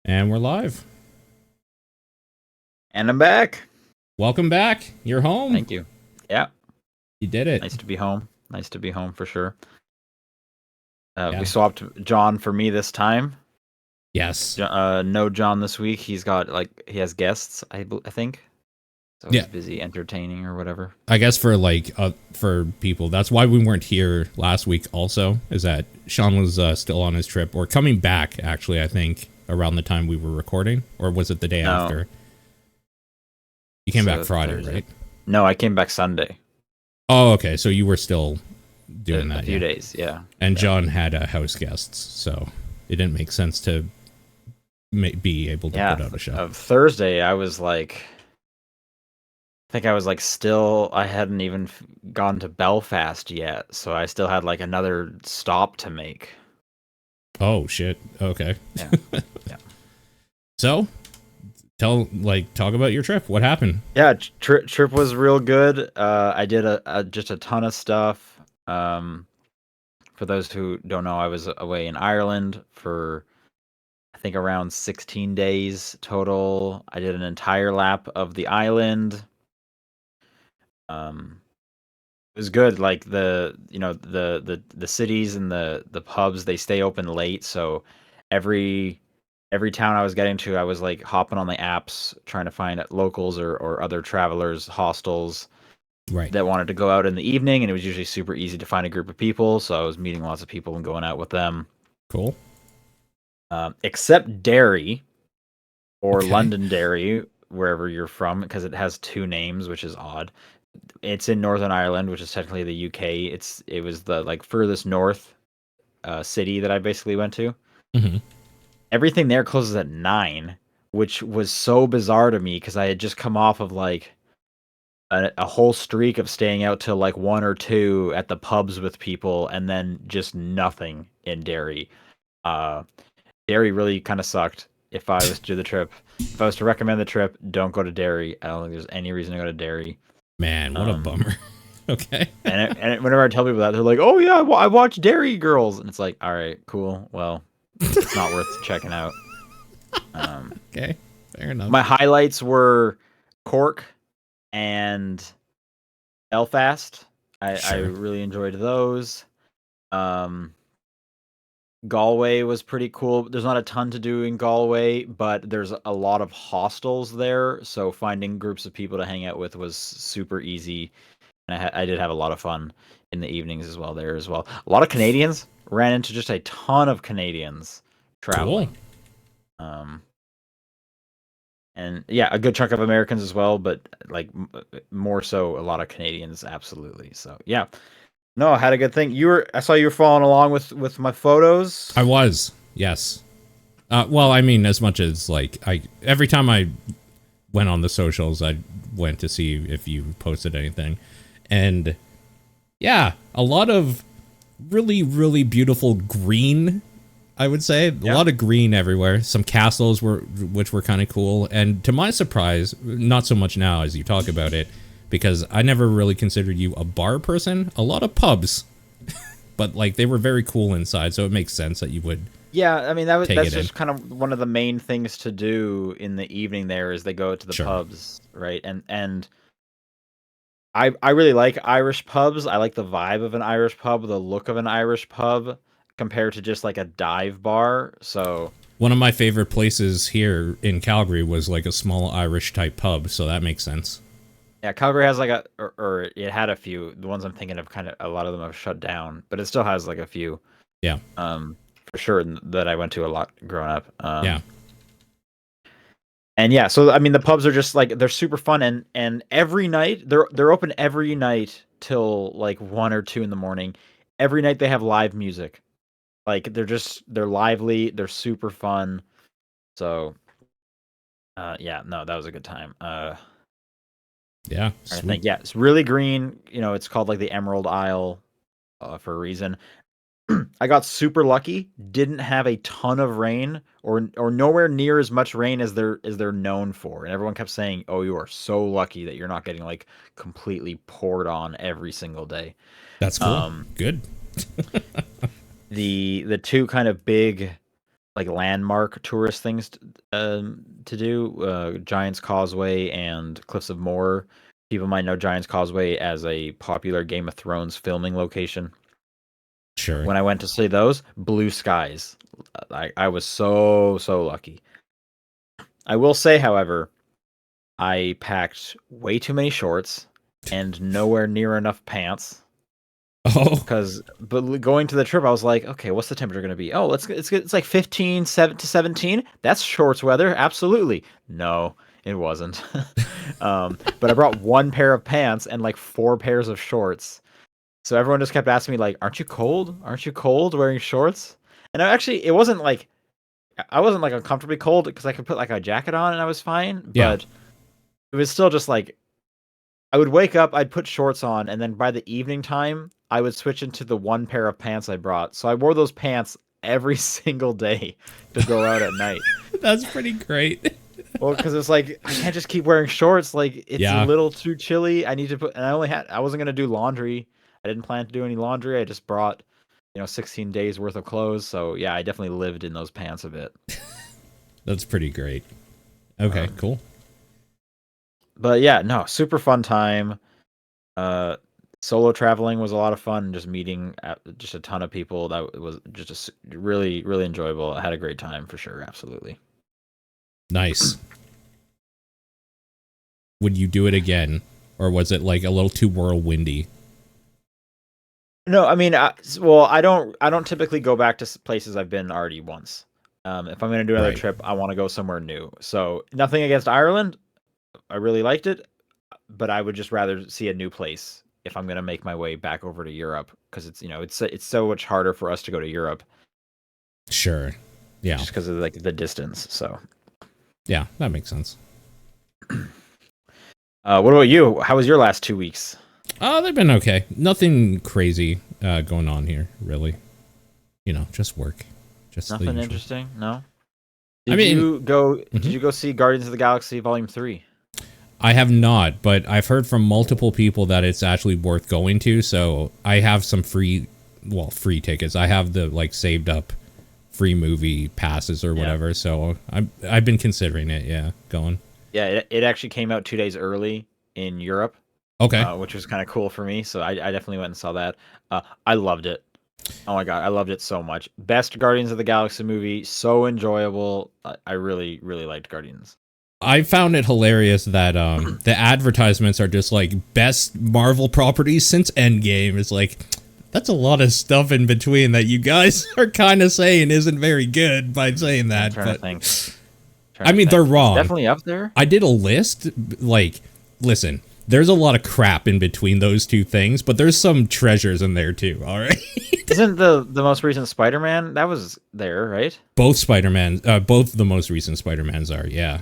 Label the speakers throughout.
Speaker 1: And we're live.
Speaker 2: And I'm back.
Speaker 1: Welcome back. You're home.
Speaker 2: Thank you. Yeah,
Speaker 1: You did it.
Speaker 2: nice to be home. Nice to be home for sure. We
Speaker 1: Yeah.
Speaker 2: swapped John for me this time.
Speaker 1: Yes.
Speaker 2: No John this week. He's got he has guests. I think. So
Speaker 1: Yeah.
Speaker 2: he's busy entertaining or whatever.
Speaker 1: I guess for people, that's why we weren't here last week. Also, is that Sean was still on his trip or coming back? Actually, I think around the time we were recording, or was it the day
Speaker 2: No,
Speaker 1: after? You came back
Speaker 2: so
Speaker 1: Friday,
Speaker 2: Thursday.
Speaker 1: right?
Speaker 2: No, I came back Sunday.
Speaker 1: Oh, okay. So you were still doing
Speaker 2: A
Speaker 1: that,
Speaker 2: few
Speaker 1: yeah.
Speaker 2: days. Yeah.
Speaker 1: And
Speaker 2: Yeah.
Speaker 1: John had house guests, so it didn't make sense to be able to put out a show.
Speaker 2: Of Thursday, I was like, I think I was like still. I hadn't even gone to Belfast yet, so I still had like another stop to make.
Speaker 1: Oh shit. Okay.
Speaker 2: Yeah. Yeah.
Speaker 1: So, talk about your trip. What happened?
Speaker 2: Yeah, trip was real good. I did just a ton of stuff. For those who don't know, I was away in Ireland for I think around 16 days total. I did an entire lap of the island. Um, it was good. Like the cities and the pubs, they stay open late, so every every town I was getting to, I was like hopping on the apps trying to find locals or other travelers, hostels
Speaker 1: Right.
Speaker 2: that wanted to go out in the evening, and it was usually super easy to find a group of people. So I was meeting lots of people and going out with them.
Speaker 1: Cool.
Speaker 2: Except Derry or
Speaker 1: Okay.
Speaker 2: Londonderry, wherever you're from, because it has two names, which is odd. It's in Northern Ireland, which is technically the UK. It was the like furthest north city that I basically went to.
Speaker 1: Hmm.
Speaker 2: Everything there closes at 9, which was so bizarre to me because I had just come off of like a whole streak of staying out till like 1 or 2 at the pubs with people, and then just nothing in Derry. Uh, Derry really kind of sucked. If I was to do the trip, if I was to recommend the trip, don't go to Derry. I don't think there's any reason to go to Derry.
Speaker 1: Man, what a
Speaker 2: Um,
Speaker 1: bummer. Okay.
Speaker 2: whenever I tell people that, they're like, "Oh yeah, I watched Derry Girls," and it's like, "All right, cool. Well, it's not worth checking out." Um,
Speaker 1: Okay. Fair enough.
Speaker 2: my highlights were Cork and Belfast. I
Speaker 1: Sure.
Speaker 2: really enjoyed those. Um, Galway was pretty cool. There's not a ton to do in Galway, but there's a lot of hostels there, so finding groups of people to hang out with was super easy. And I did have a lot of fun in the evenings as well there as well. A lot of Canadians. Ran into just a ton of Canadians
Speaker 1: Cool.
Speaker 2: traveling. Um, and yeah, a good chunk of Americans as well, but like more so a lot of Canadians, absolutely. So yeah, no, I had a good thing. I saw you were following along with my photos.
Speaker 1: I was. Yes. Well, I mean, as much as every time I went on the socials, I went to see if you posted anything, and yeah, a lot of really, really beautiful green. I would say a
Speaker 2: Yeah.
Speaker 1: lot of green everywhere. Some castles which were kind of cool, and to my surprise, not so much now as you talk about it, because I never really considered you a bar person. A lot of pubs, but like they were very cool inside, so it makes sense that you would
Speaker 2: Yeah, I mean
Speaker 1: take
Speaker 2: that's
Speaker 1: it in.
Speaker 2: just kind of one of the main things to do in the evening there is they go to the
Speaker 1: Sure.
Speaker 2: pubs, right? And I really like Irish pubs. I like the vibe of an Irish pub, the look of an Irish pub compared to just like a dive bar. So,
Speaker 1: One of my favorite places here in Calgary was like a small Irish type pub, so that makes sense.
Speaker 2: yeah, Calgary has like or it had a few. The ones I'm thinking of kind of a lot of them have shut down, but it still has like a few
Speaker 1: Yeah.
Speaker 2: for sure that I went to a lot growing up.
Speaker 1: Yeah.
Speaker 2: And yeah, so I mean the pubs are just like they're super fun, and every night they're open every night till like 1 or 2 in the morning. Every night they have live music. Like they're lively, they're super fun. So yeah, no, that was a good time.
Speaker 1: Yeah.
Speaker 2: I
Speaker 1: Sweet.
Speaker 2: think yeah, it's really green. It's called like the Emerald Isle for a reason. I got super lucky. Didn't have a ton of rain, or nowhere near as much rain as they're known for. And everyone kept saying, "Oh, you are so lucky that you're not getting like completely poured on every single day."
Speaker 1: That's cool.
Speaker 2: Um,
Speaker 1: Good.
Speaker 2: the two kind of big like landmark tourist things to do. Giant's Causeway and Cliffs of Moher. People might know Giant's Causeway as a popular Game of Thrones filming location.
Speaker 1: Sure.
Speaker 2: When I went to see those, blue skies. I was so lucky. I will say, however, I packed way too many shorts and nowhere near enough pants.
Speaker 1: Oh,
Speaker 2: But going to the trip, I was like, okay, what's the temperature going to be? Oh, it's like 15 to 17. That's shorts weather. Absolutely. No, it wasn't. But I brought one pair of pants and like 4 pairs of shorts. So everyone just kept asking me like, "Aren't you cold? Aren't you cold wearing shorts?" And it wasn't like I wasn't like uncomfortably cold because I could put like a jacket on and I was fine,
Speaker 1: yeah.
Speaker 2: but it was still just like I would wake up, I'd put shorts on, and then by the evening time, I would switch into the one pair of pants I brought. So I wore those pants every single day to go out at night.
Speaker 1: That's pretty great.
Speaker 2: Well, because it's like I can't just keep wearing shorts. Like it's a
Speaker 1: Yeah.
Speaker 2: little too chilly. I need to put, and I wasn't gonna do laundry. I didn't plan to do any laundry. I just brought, 16 days worth of clothes. So yeah, I definitely lived in those pants a bit.
Speaker 1: That's pretty great. Okay, cool.
Speaker 2: But yeah, no, super fun time. Solo traveling was a lot of fun. Just meeting just a ton of people. That was just really, really enjoyable. I had a great time for sure. Absolutely.
Speaker 1: Nice. Would you do it again, or was it like a little too whirlwindy?
Speaker 2: No, I mean, I don't typically go back to places I've been already once. If I'm going to do another
Speaker 1: Right.
Speaker 2: trip, I want to go somewhere new. So nothing against Ireland. I really liked it, but I would just rather see a new place if I'm going to make my way back over to Europe because it's so much harder for us to go to Europe
Speaker 1: Sure. Yeah.
Speaker 2: just because of like the distance. So,
Speaker 1: Yeah, that makes sense.
Speaker 2: what about you? How was your last 2 weeks?
Speaker 1: Oh, they've been okay. Nothing crazy going on here, really. Just work. Just the
Speaker 2: Nothing
Speaker 1: usual.
Speaker 2: interesting. No.
Speaker 1: Did
Speaker 2: you go see Guardians of the Galaxy Volume 3?
Speaker 1: I have not, but I've heard from multiple people that it's actually worth going to. So I have some free tickets. I have the saved up free movie passes or whatever. So I've been considering it. Yeah, going.
Speaker 2: Yeah, it actually came out 2 days early in Europe.
Speaker 1: Okay.
Speaker 2: Which was kind of cool for me. So I definitely went and saw that. I loved it. Oh my god, I loved it so much. Best Guardians of the Galaxy movie. So enjoyable. I really, really liked Guardians.
Speaker 1: I found it hilarious that the advertisements are just like best Marvel properties since Endgame. It's like that's a lot of stuff in between that you guys are kind of saying isn't very good by saying that.
Speaker 2: I'm trying to think.
Speaker 1: I mean, they're wrong.
Speaker 2: It's definitely up there.
Speaker 1: I did a list. Listen, there's a lot of crap in between those two things, but there's some treasures in there too. All right.
Speaker 2: Isn't the most recent Spider-Man that was there, right?
Speaker 1: Both Spider-Man, both the most recent Spider-Mans are, yeah.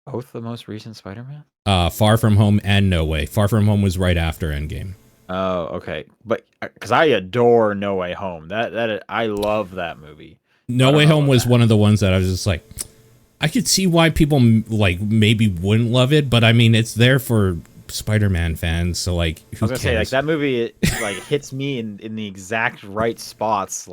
Speaker 2: Both the most recent Spider-Man?
Speaker 1: Far From Home and No Way. Far From Home was right after Endgame.
Speaker 2: Oh, okay. But because I adore No Way Home, I love that movie.
Speaker 1: No Way Home was one of the ones that I was just like, I could see why people maybe wouldn't love it, but I mean, it's there for Spider-Man fans, so who
Speaker 2: I was gonna
Speaker 1: cares?
Speaker 2: say that movie hits me in the exact right spots.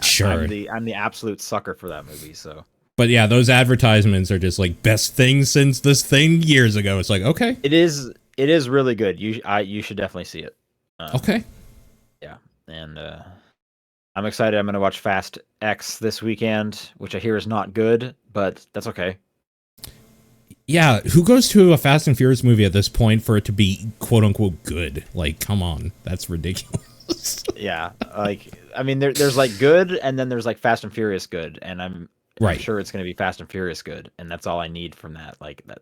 Speaker 1: Sure,
Speaker 2: I'm the absolute sucker for that movie. So.
Speaker 1: But yeah, those advertisements are just best thing since this thing years ago. It's like, okay.
Speaker 2: It is really good. You should definitely see it.
Speaker 1: Okay.
Speaker 2: Yeah. And I'm excited. I'm going to watch Fast X this weekend, which I hear is not good, but that's okay.
Speaker 1: Yeah, who goes to a Fast and Furious movie at this point for it to be quote unquote good? Come on. That's ridiculous.
Speaker 2: Yeah. I mean, there's good, and then there's Fast and Furious good, and I'm sure it's going to be Fast and Furious good, and that's all I need from that.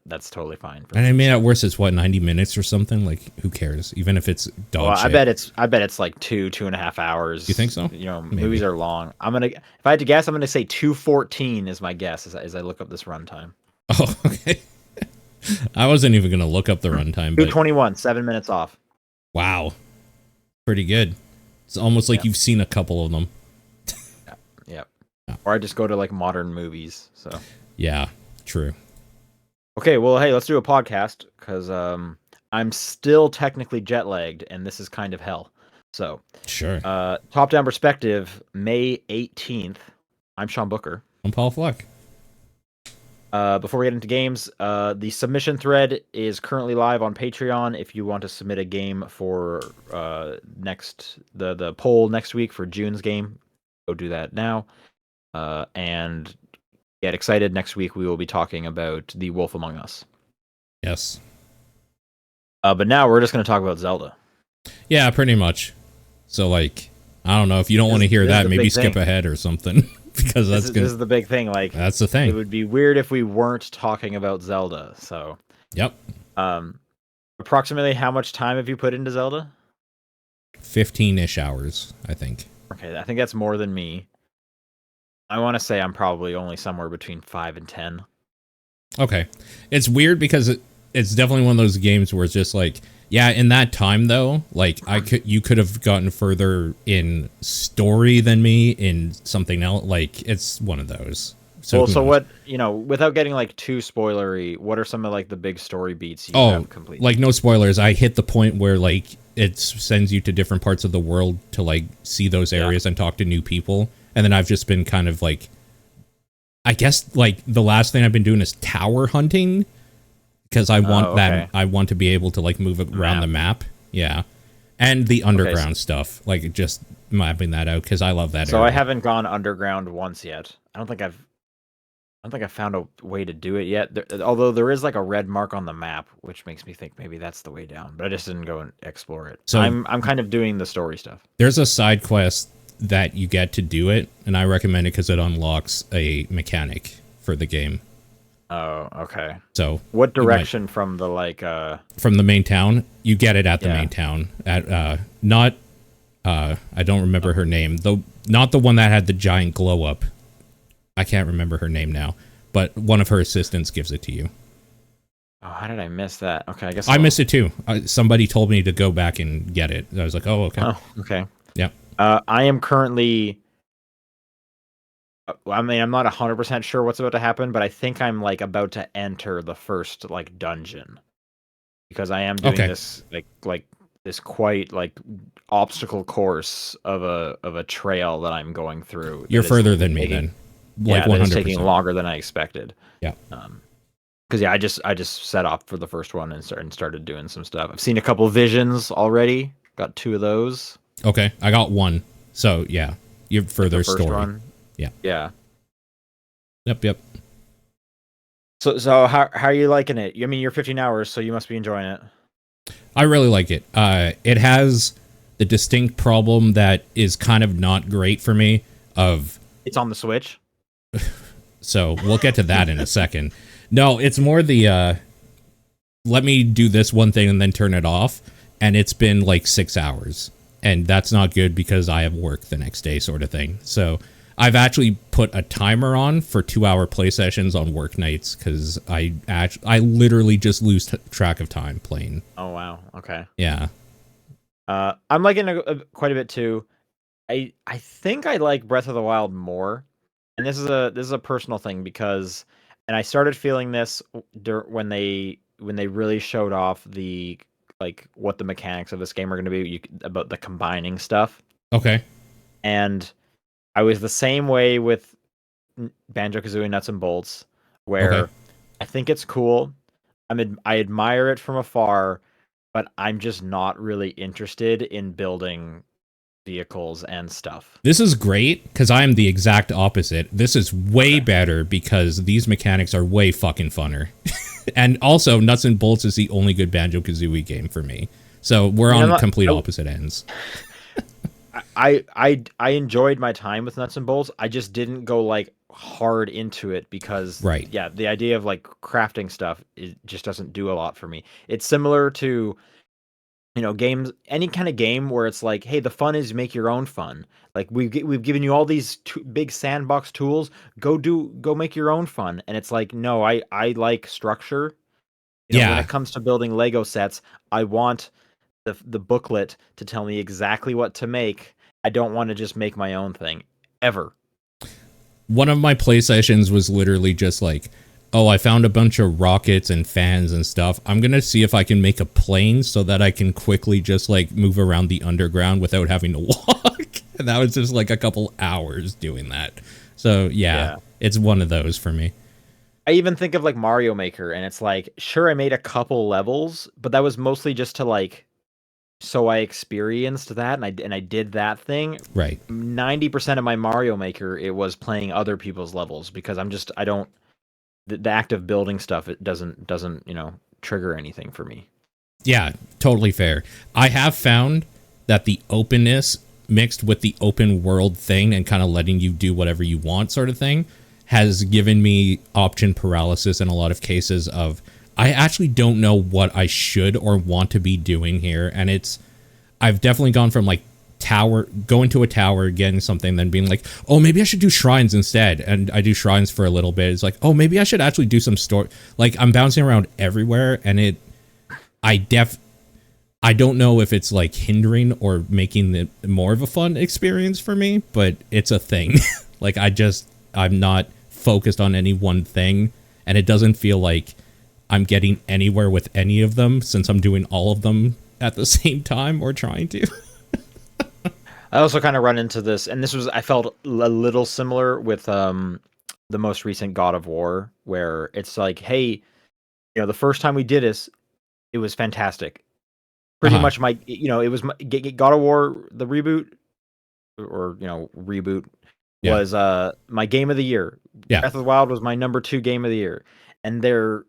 Speaker 2: That's totally fine.
Speaker 1: And I mean, at worst, it's 90 minutes or something. Who cares? Even if it's dog shit.
Speaker 2: I bet it's 2.5 hours.
Speaker 1: You think so?
Speaker 2: Maybe. Movies are long. If I had to guess, I'm gonna say 2:14 is my guess as I look up this runtime.
Speaker 1: Oh, okay. I wasn't even gonna look up the runtime.
Speaker 2: 2:21, 7 minutes off.
Speaker 1: Wow, pretty good. It's almost like you've seen a couple of them.
Speaker 2: Yeah. Or I just go to modern movies. So.
Speaker 1: Yeah, true.
Speaker 2: Okay, well, hey, let's do a podcast because I'm still technically jet lagged, and this is kind of hell. So.
Speaker 1: Sure.
Speaker 2: Top down perspective, May 18th. I'm Sean Booker.
Speaker 1: I'm Paul Fluck.
Speaker 2: Before we get into games, the submission thread is currently live on Patreon. If you want to submit a game for the poll next week for June's game, go do that now. And get excited. Next week we will be talking about The Wolf Among Us.
Speaker 1: Yes.
Speaker 2: But now we're just going to talk about Zelda.
Speaker 1: Yeah, pretty much. So, like, I don't know, if you don't want to hear that, maybe skip ahead or something. Because this
Speaker 2: is the big thing. Like,
Speaker 1: that's the thing.
Speaker 2: It would be weird if we weren't talking about Zelda. So,
Speaker 1: yep.
Speaker 2: Approximately how much time have you put into Zelda?
Speaker 1: 15-ish hours, I think.
Speaker 2: Okay, I think that's more than me. I want to say I'm probably only somewhere between 5 and 10.
Speaker 1: Okay, it's weird because it's definitely one of those games where it's just like, yeah, in that time though, like you could have gotten further in story than me in something else. Like, it's one of those. So
Speaker 2: what, without getting like too spoilery, what are some of like the big story beats you have completed?
Speaker 1: Like, no spoilers. I hit the point where like it sends you to different parts of the world to like see those areas and talk to new people, and then I've just been kind of like, I guess like the last thing I've been doing is tower hunting. Because I want I want to be able to like move around the map, yeah, and the underground stuff, like just mapping that out because I love that.
Speaker 2: So area. I haven't gone underground once yet. I don't think I've found a way to do it yet. Although there is like a red mark on the map, which makes me think maybe that's the way down. But I just didn't go and explore it. So I'm kind of doing the story stuff.
Speaker 1: There's a side quest that you get to do it, and I recommend it because it unlocks a mechanic for the game.
Speaker 2: Oh, okay.
Speaker 1: So
Speaker 2: what direction from the
Speaker 1: from the main town? You get it at the main town. At not I don't remember her name. Not the one that had the giant glow up. I can't remember her name now, but one of her assistants gives it to you.
Speaker 2: Oh, how did I miss that? Okay, I guess
Speaker 1: I missed it too. Somebody told me to go back and get it. I was like, oh, okay.
Speaker 2: Oh, okay.
Speaker 1: Yeah.
Speaker 2: I am currently I'm not 100% sure what's about to happen, but I think I'm like about to enter the first like dungeon because I am doing this like this quite like obstacle course of a trail that I'm going through.
Speaker 1: You're further than me then.
Speaker 2: Like 100%. It's taking longer than I expected.
Speaker 1: Yeah.
Speaker 2: Because I just set off for the first one and started doing some stuff. I've seen a couple visions already. Got 2 of those.
Speaker 1: Okay, I got 1. So yeah, you're further story.
Speaker 2: One.
Speaker 1: Yeah.
Speaker 2: Yeah.
Speaker 1: Yep.
Speaker 2: So how are you liking it? I mean, you're 15 hours, so you must be enjoying it.
Speaker 1: I really like it. It has the distinct problem that is kind of not great for me of...
Speaker 2: It's on the Switch?
Speaker 1: So we'll get to that in a second. No, it's more the... let me do this one thing and then turn it off. And it's been like 6 hours. And that's not good because I have work the next day sort of thing. So... I've actually put a timer on for 2-hour play sessions on work nights because I literally just lose track of time playing.
Speaker 2: Oh wow! Okay.
Speaker 1: Yeah.
Speaker 2: I'm liking it quite a bit too. I think I like Breath of the Wild more, and this is a personal thing because, and I started feeling this when they really showed off the like what the mechanics of this game are going to be about the combining stuff.
Speaker 1: Okay.
Speaker 2: And I was the same way with Banjo-Kazooie Nuts and Bolts, where I think it's cool. I admire it from afar, but I'm just not really interested in building vehicles and stuff.
Speaker 1: This is great because I am the exact opposite. This is way better because these mechanics are way fucking funner. And also, Nuts and Bolts is the only good Banjo-Kazooie game for me. So we're on complete opposite ends.
Speaker 2: I enjoyed my time with Nuts and Bolts. I just didn't go like hard into it because the idea of like crafting stuff, it just doesn't do a lot for me. It's similar to games, any kind of game where it's like, hey, the fun is make your own fun. Like we've given you all these big sandbox tools, go make your own fun. And it's like, no, I like structure. When it comes to building Lego sets, I want the booklet to tell me exactly what to make. I don't want to just make my own thing ever.
Speaker 1: One of my play sessions was literally just like, oh, I found a bunch of rockets and fans and stuff. I'm going to see if I can make a plane so that I can quickly just like move around the underground without having to walk. And that was just like a couple hours doing that. So yeah,
Speaker 2: Yeah.
Speaker 1: it's one of those for me.
Speaker 2: I even think of like Mario Maker, and it's like, sure, I made a couple levels, but that was mostly just to like, so I experienced that, and I did that thing.
Speaker 1: Right.
Speaker 2: 90% of my Mario Maker, it was playing other people's levels because I don't the act of building stuff, it doesn't trigger anything for me.
Speaker 1: Yeah, totally fair. I have found that the openness mixed with the open world thing and kind of letting you do whatever you want sort of thing has given me option paralysis in a lot of cases of I actually don't know what I should or want to be doing here. And I've definitely gone from like going to a tower, getting something, then being like, oh, maybe I should do shrines instead. And I do shrines for a little bit. It's like, oh, maybe I should actually do some story. Like I'm bouncing around everywhere, and I don't know if it's like hindering or making it more of a fun experience for me, but it's a thing. Like I'm not focused on any one thing, and it doesn't feel like I'm getting anywhere with any of them since I'm doing all of them at the same time or trying to.
Speaker 2: I also kind of run into this, and I felt a little similar with the most recent God of War, where it's like, hey, the first time we did this, it was fantastic. Pretty
Speaker 1: Uh-huh.
Speaker 2: much it was God of War, the reboot, or reboot,
Speaker 1: Yeah.
Speaker 2: was my game of the year.
Speaker 1: Yeah.
Speaker 2: Breath of the Wild was my number 2 game of the year, and they're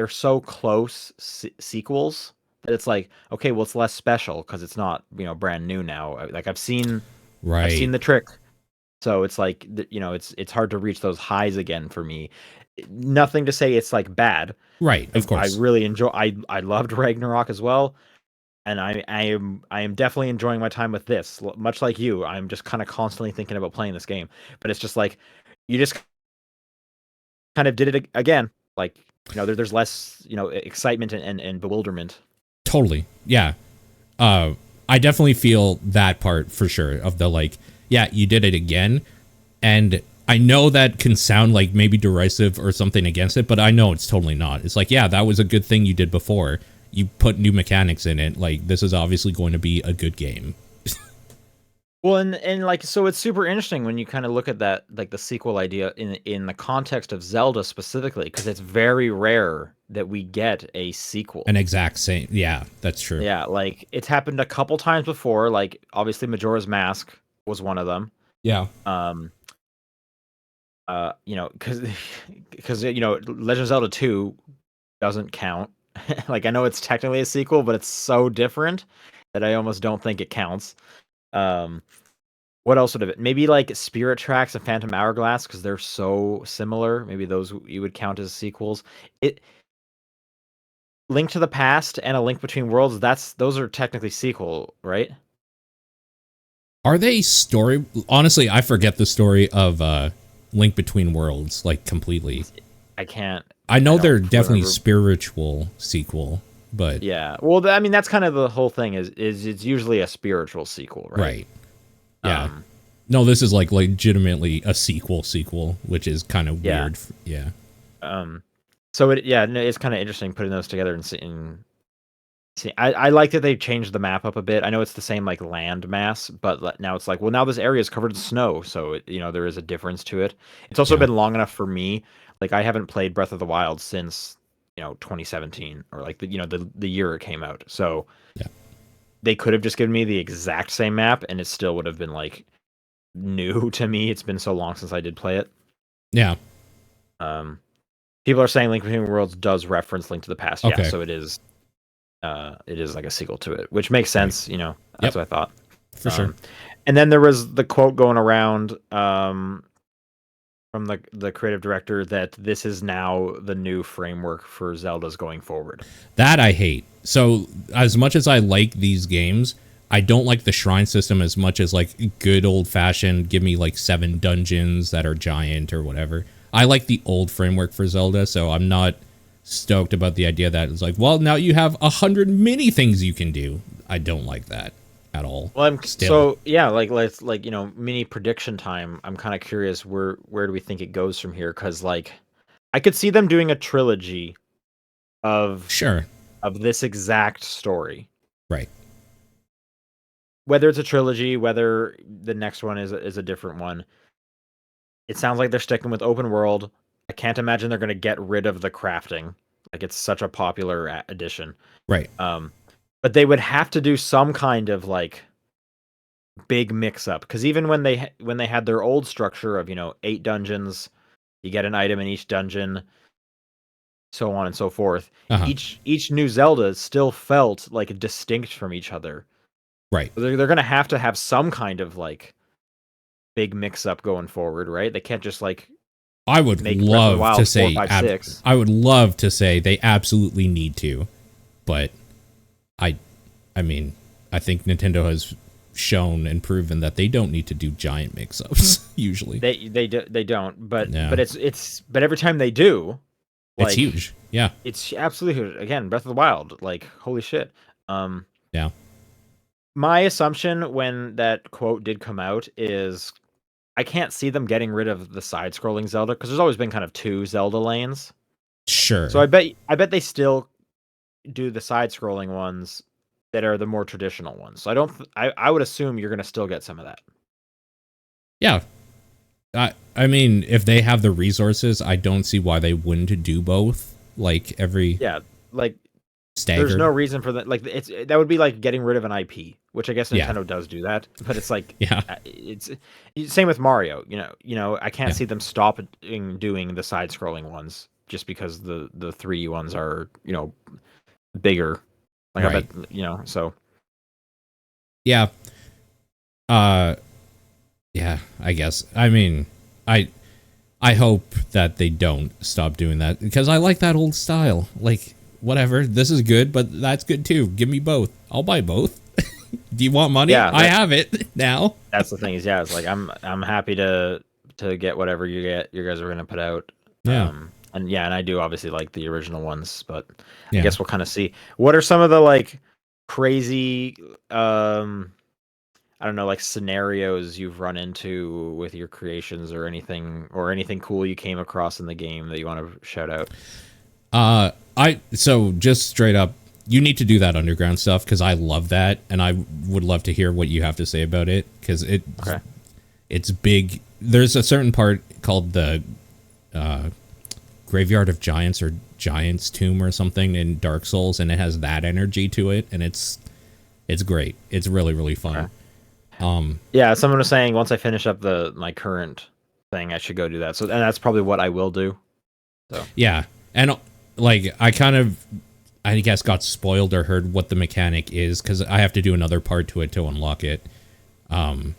Speaker 2: so close sequels that it's like, okay, well, it's less special because it's not brand new now. Like I've seen
Speaker 1: Right.
Speaker 2: the trick, so it's like it's hard to reach those highs again for me. Nothing to say it's like bad.
Speaker 1: Right. Of
Speaker 2: I
Speaker 1: course.
Speaker 2: really enjoy. I loved Ragnarok as well, and I am definitely enjoying my time with this. Much like you, I'm just kind of constantly thinking about playing this game, but it's just like you just kind of did it again. Like there's less excitement and bewilderment.
Speaker 1: Totally. Yeah. I definitely feel that part for sure of the like, yeah, you did it again. And I know that can sound like maybe derisive or something against it, but I know it's totally not. It's like, yeah, that was a good thing you did before. You put new mechanics in it. Like, this is obviously going to be a good game.
Speaker 2: Well, and like, so it's super interesting when you kind of look at that, like the sequel idea in the context of Zelda specifically, because it's very rare that we get a sequel.
Speaker 1: An exact same. Yeah, that's true.
Speaker 2: Yeah, like it's happened a couple times before. Like obviously Majora's Mask was one of them.
Speaker 1: Yeah.
Speaker 2: Um, because Legend of Zelda 2 doesn't count. Like I know it's technically a sequel, but it's so different that I almost don't think it counts. Um, what else would have it? Maybe like Spirit Tracks and Phantom Hourglass because they're so similar. Maybe those you would count as sequels. It Link to the Past and A Link Between Worlds. Those are technically sequel, right?
Speaker 1: Are they story? Honestly, I forget the story of Link Between Worlds, like, completely.
Speaker 2: I can't.
Speaker 1: I know
Speaker 2: I
Speaker 1: they're
Speaker 2: don't
Speaker 1: definitely
Speaker 2: remember.
Speaker 1: spiritual sequel, but
Speaker 2: Yeah. Well, I mean that's kind of the whole thing. Is it's usually a spiritual sequel, right?
Speaker 1: right. Yeah.
Speaker 2: Um.
Speaker 1: No, this is like legitimately a sequel, which is kind of
Speaker 2: Yeah.
Speaker 1: weird. Yeah.
Speaker 2: Um. So it's kind of interesting putting those together and seeing. See, I like that they changed the map up a bit. I know it's the same like land mass, but now it's like, well, now this area is covered in snow, so there is a difference to it. It's also
Speaker 1: Yeah.
Speaker 2: been long enough for me. Like I haven't played Breath of the Wild since 2017 or like the year it came out. So
Speaker 1: Yeah.
Speaker 2: they could have just given me the exact same map, and it still would have been like new to me. It's been so long since I did play it.
Speaker 1: Yeah.
Speaker 2: Um, People are saying Link Between Worlds does reference Link to the Past. Yeah,
Speaker 1: Okay.
Speaker 2: so it is like a sequel to it, which makes
Speaker 1: Right.
Speaker 2: sense. That's
Speaker 1: Yep.
Speaker 2: what I thought.
Speaker 1: For sure.
Speaker 2: And then there was the quote going around from the creative director that this is now the new framework for Zelda's going forward.
Speaker 1: That I hate. So as much as I like these games, I don't like the shrine system as much as like good old fashioned give me like 7 dungeons that are giant or whatever. I like the old framework for Zelda, so I'm not stoked about the idea that it's like, well, now you have 100 mini things you can do. I don't like that at all.
Speaker 2: Well,
Speaker 1: Still.
Speaker 2: so yeah, let's mini prediction time. I'm kind of curious where do we think it goes from here? Because like I could see them doing a trilogy of
Speaker 1: Sure.
Speaker 2: this exact story.
Speaker 1: Right.
Speaker 2: Whether it's a trilogy, whether the next one is a different one, it sounds like they're sticking with open world. I can't imagine they're going to get rid of the crafting. Like it's such a popular addition.
Speaker 1: Right.
Speaker 2: Um, but they would have to do some kind of like big mix up because even when they had their old structure of 8 dungeons, you get an item in each dungeon, so on and so forth.
Speaker 1: Uh-huh.
Speaker 2: Each new Zelda still felt like distinct from each other.
Speaker 1: Right.
Speaker 2: So they're gonna have to have some kind of like big mix up going forward, right? They can't just like
Speaker 1: I would
Speaker 2: make Breath of the
Speaker 1: love to
Speaker 2: Wild 4,
Speaker 1: say
Speaker 2: 5, 6.
Speaker 1: I would love to say they absolutely need to, but I I mean, I think Nintendo has shown and proven that they don't need to do giant mix-ups usually.
Speaker 2: They don't,
Speaker 1: Yeah.
Speaker 2: but but every time they do,
Speaker 1: It's
Speaker 2: like
Speaker 1: huge. Yeah.
Speaker 2: it's absolutely huge. Again, Breath of the Wild, like holy shit.
Speaker 1: Yeah.
Speaker 2: My assumption when that quote did come out is I can't see them getting rid of the side-scrolling Zelda because there's always been kind of two Zelda lanes. So
Speaker 1: Sure.
Speaker 2: I bet they still do the side-scrolling ones that are the more traditional ones. So I would assume you're gonna still get some of that.
Speaker 1: Yeah. I mean, if they have the resources, I don't see why they wouldn't do both. Like every
Speaker 2: Yeah, like
Speaker 1: staggered.
Speaker 2: there's no reason for that. Like that would be like getting rid of an IP, which I guess
Speaker 1: Yeah.
Speaker 2: Nintendo does do that. But it's like
Speaker 1: Yeah.
Speaker 2: it's same with Mario. I can't
Speaker 1: Yeah.
Speaker 2: see them stopping doing the side-scrolling ones just because the 3 ones are bigger. Like I
Speaker 1: Right.
Speaker 2: bet so.
Speaker 1: Yeah. Uh yeah, I guess. I mean, I hope that they don't stop doing that because I like that old style. Like, whatever, this is good, but that's good too. Give me both. I'll buy both. Do you want money?
Speaker 2: Yeah,
Speaker 1: I have it now.
Speaker 2: that's the thing is it's like I'm happy to get whatever you guys are gonna put out.
Speaker 1: Yeah.
Speaker 2: And I do obviously like the original ones, but I
Speaker 1: Yeah.
Speaker 2: guess we'll kind of see what are some of the like crazy I don't know, like scenarios you've run into with your creations or anything cool you came across in the game that you want to shout out.
Speaker 1: So just straight up, you need to do that underground stuff because I love that, and I would love to hear what you have to say about it because it's big. There's a certain part called the Graveyard of Giants or Giants Tomb or something in Dark Souls, and it has that energy to it, and it's great. It's really, really fun.
Speaker 2: Okay. Yeah, someone was saying once I finish up my current thing, I should go do that. So, and that's probably what I will do. So
Speaker 1: yeah, and like I guess got spoiled or heard what the mechanic is because I have to do another part to it to unlock it. And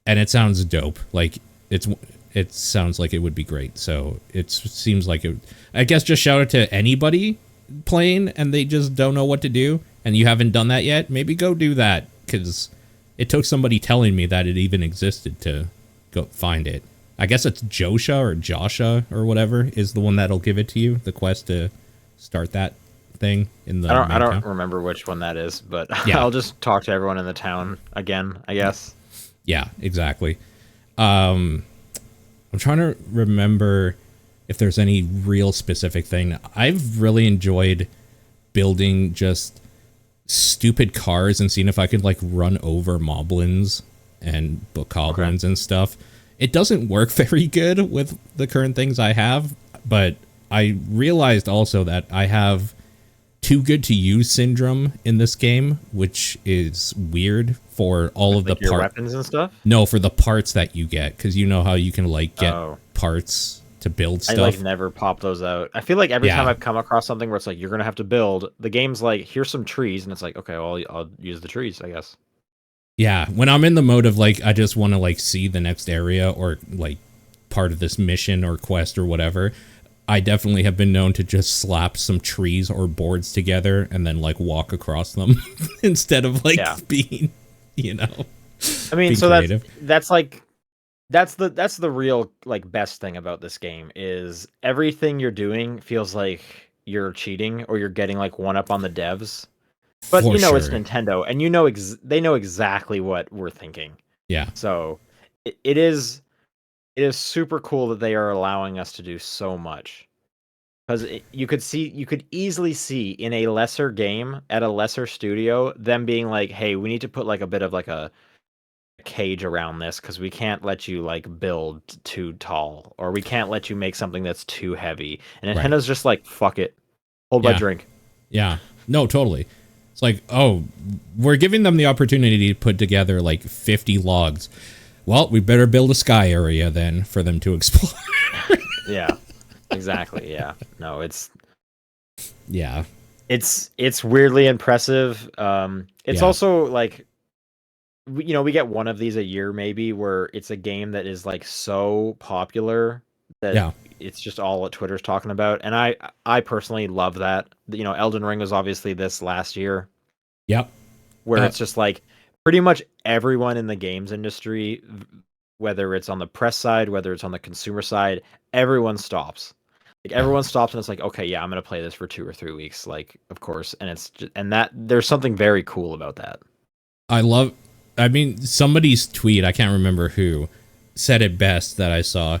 Speaker 1: it sounds dope. Like it sounds like it would be great. So it seems like it. I guess just shout it to anybody playing and they just don't know what to do, and you haven't done that yet. Maybe go do that because it took somebody telling me that it even existed to go find it. I guess it's Josha or Josha or whatever is the one that'll give it to you. The quest to start that thing in the
Speaker 2: I don't
Speaker 1: town.
Speaker 2: remember which one that is, but
Speaker 1: Yeah.
Speaker 2: I'll just talk to everyone in the town again, I guess.
Speaker 1: Yeah, exactly. I'm trying to remember if there's any real specific thing. I've really enjoyed building just stupid cars and seeing if I could like run over moblins and bokoblins and stuff. It doesn't work very good with the current things I have, but I realized also that I have too good to use syndrome in this game, which is weird for all of
Speaker 2: Like
Speaker 1: the
Speaker 2: your weapons and stuff.
Speaker 1: No, for the parts that you get, because you know how you can like get
Speaker 2: Oh.
Speaker 1: parts to build stuff.
Speaker 2: I like never pop those out. I feel like every time I've come across something where it's like you're gonna have to build, the game's like, here's some trees, and it's like, okay, well, I'll use the trees, I guess.
Speaker 1: Yeah, when I'm in the mode of like I just want to like see the next area or like part of this mission or quest or whatever, I definitely have been known to just slap some trees or boards together and then like walk across them instead of like being,
Speaker 2: I mean, so
Speaker 1: creative.
Speaker 2: that's like that's the real like best thing about this game is everything you're doing feels like you're cheating or you're getting like one up on the devs. But
Speaker 1: For
Speaker 2: it's
Speaker 1: sure.
Speaker 2: Nintendo, and they know exactly what we're thinking.
Speaker 1: Yeah.
Speaker 2: So it is super cool that they are allowing us to do so much. Because you could easily see in a lesser game at a lesser studio them being like, hey, we need to put like a bit of like a cage around this because we can't let you like build too tall, or we can't let you make something that's too heavy. And
Speaker 1: Right.
Speaker 2: Nintendo's just like, fuck it, hold my
Speaker 1: Yeah.
Speaker 2: drink.
Speaker 1: Yeah. No, totally. It's like, oh, we're giving them the opportunity to put together like 50 logs. Well, we better build a sky area then for them to explore.
Speaker 2: Yeah, exactly. Yeah, no, it's
Speaker 1: Yeah.
Speaker 2: weirdly impressive. It's
Speaker 1: Yeah.
Speaker 2: also like, we get one of these a year maybe, where it's a game that is like so popular that
Speaker 1: Yeah.
Speaker 2: it's just all what Twitter's talking about. And I personally love that. Elden Ring was obviously this last year,
Speaker 1: Yep.
Speaker 2: where
Speaker 1: Uh,
Speaker 2: it's just like pretty much everyone in the games industry, whether it's on the press side, whether it's on the consumer side, everyone stops. Like
Speaker 1: yeah.
Speaker 2: everyone stops and it's like, okay, yeah, I'm gonna play this for 2 or 3 weeks, like, of course. And it's just, and that there's something very cool about that.
Speaker 1: I mean, somebody's tweet, I can't remember who, said it best that I saw,